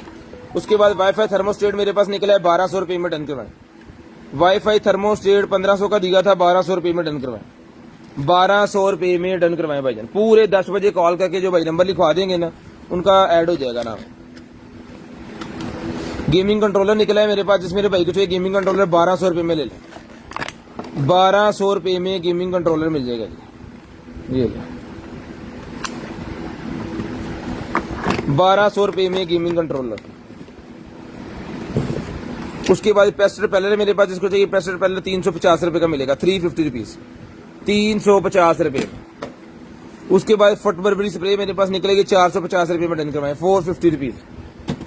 उसके बाद वाईफाई थर्मोस्टेट मेरे पास निकला है 1200 रुपये में डन करवाएं। वाईफाई थर्मोस्टेट 1500 का दिया था, 1200 रुपये में डन करवाएं। 1200 रुपये में डन करवाएं भाईजान। पूरे 10 बजे कॉल करके जो भाई नंबर लिखवा देंगे ना, उनका ऐड हो जाएगा नाम। गेमिंग कंट्रोलर निकला है मेरे पास, जिस मेरे भाई को चाहिए गेमिंग कंट्रोलर 1200 रुपये में ले लें। 1200 रुपये में गेमिंग कंट्रोलर मिल जाएगा जी, ये ले। 1200 रुपये में गेमिंग कंट्रोलर। उसके बाद पेस्टर पैलर मेरे पास, जिसको चाहिए पेस्टर पैलर 350 रुपये का मिलेगा, 350 रुपीज, 350 रुपये। उसके बाद फुट बर्बरी स्प्रे मेरे पास निकलेगी 450 रुपये में डन करवाएं, 450 रुपीज,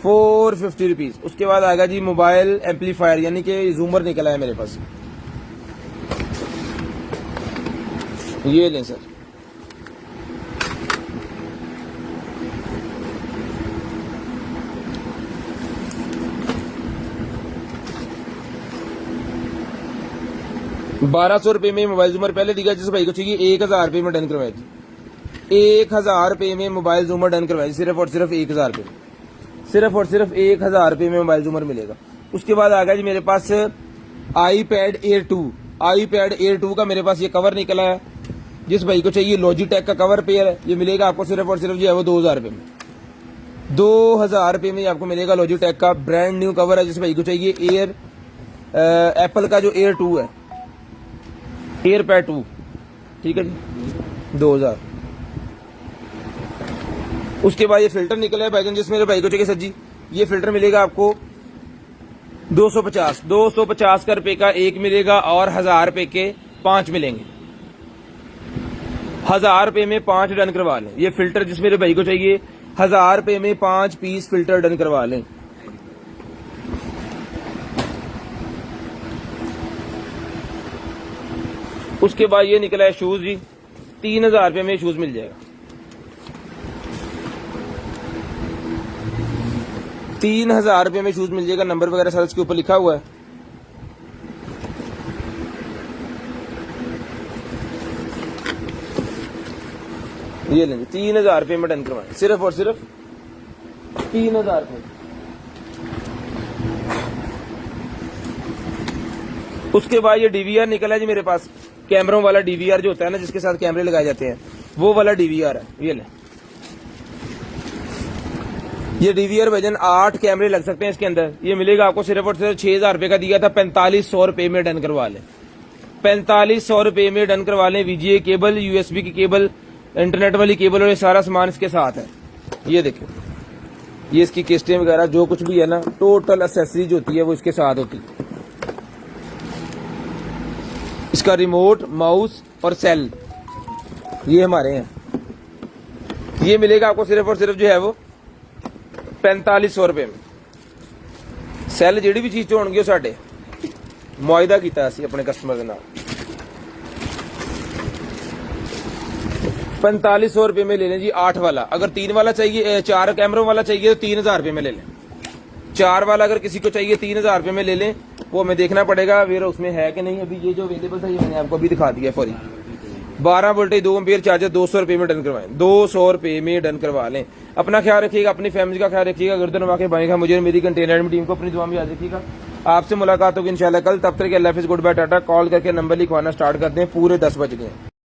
450 रुपीज। उसके बाद आएगा जी मोबाइल एम्पलीफायर, यानी कि जूमर निकला है मेरे पास, ये लें सर। ₹1200 में मोबाइल जूमर पहले दिया, जिस भाई को चाहिए 1000 रुपये में डन करवाए जी। 1000 रुपये में मोबाइल जूमर डन करवाए, सिर्फ और सिर्फ 1000 रुपये, सिर्फ और सिर्फ 1000 रुपये में मोबाइल जूमर मिलेगा। उसके बाद आ गया जी मेरे पास iPad Air 2। iPad Air 2 का मेरे पास ये कवर निकला है, जिस भाई को चाहिए लॉजिटेक का कवर पेयर है, ये मिलेगा आपको सिर्फ और सिर्फ जो है वो 2000 रुपये में। 2000 रुपये में आपको मिलेगा लॉजिटेक का ब्रांड न्यू कवर है। जिस भाई को चाहिए एयर एप्पल का जो Air 2 है, एयरपैड 2, ठीक है जी, 2000। उसके बाद ये फिल्टर निकला है भाईजान, जिस मेरे भाई को चाहिए सर जी, ये फिल्टर मिलेगा आपको 250 का रुपए का एक मिलेगा, और 1000 रुपए के 5 मिलेंगे। 1000 रुपए में 5 डन करवा लें। ये फिल्टर जिस मेरे भाई को चाहिए 1000 रुपए में 5 पीस फिल्टर डन करवा लें। उसके बाद ये निकला है शूज जी, 3000 रुपये में शूज मिल जाएगा। 3000 रुपये में शूज मिल जाएगा, नंबर वगैरह सारा इसके ऊपर लिखा हुआ है। ये लेंगे 3000 रुपये में डन करवाएं, सिर्फ और सिर्फ 3000 रुपये। उसके बाद ये DVR निकला है जी मेरे पास, कैमरों वाला DVR जो होता है ना, जिसके साथ कैमरे लगाए जाते हैं, वो वाला DVR है। ये ले, ये DVR भाईजान 8 कैमरे लग सकते हैं इसके अंदर। ये मिलेगा आपको सिर्फ और सिर्फ 6000 रुपये का दिया था, 4500 रुपये में डन करवा लें। 4500 रुपये में डन करवा लें। VGA केबल, USB की केबल, इंटरनेट वाली केबल और ये सारा सामान इसके साथ है। ये देखो, ये इसकी किस्टें वगैरह जो कुछ भी है ना, टोटल एक्सेसरीज होती है वो इसके साथ होती है। इसका रिमोट, माउस और सेल ये हमारे हैं। ये मिलेगा आपको सिर्फ और सिर्फ जो है वो 4500 रुपये में। सेल जी भी चीज होगी साढ़े मुआयदा किया अपने कस्टमर के नाल। 4500 रुपये में ले लें जी 8 वाला। अगर 3 वाला चाहिए, 4 कैमरों वाला चाहिए तो 3000 रुपये में ले लें। 4 वाला अगर किसी को चाहिए 3000 रुपये में ले लें। वो हमें देखना पड़ेगा फिर उसमें है कि नहीं। अभी ये जो अवेलेबल था ये मैंने आपको अभी दिखा दिया फॉरी। 12 वोल्टेज 2 एम्पीयर चार्जर 200 रुपये में डन करवाएं, 200 रुपये में डन करवा लें। अपना ख्याल रखिएगा, अपनी फैमिली का ख्याल रखिएगा। गर्दन वाकई बनेगा मुझे मेरी कंटेनर टीम को अपनी दुआ में याद रखिएगा। आपसे मुलाकात होगी इंशाल्लाह कल। तब तक के अल्लाह हाफिज़, गुड बाय, टाटा। कॉल करके नंबर लिखवाना स्टार्ट करते हैं, पूरे 10 बज गए।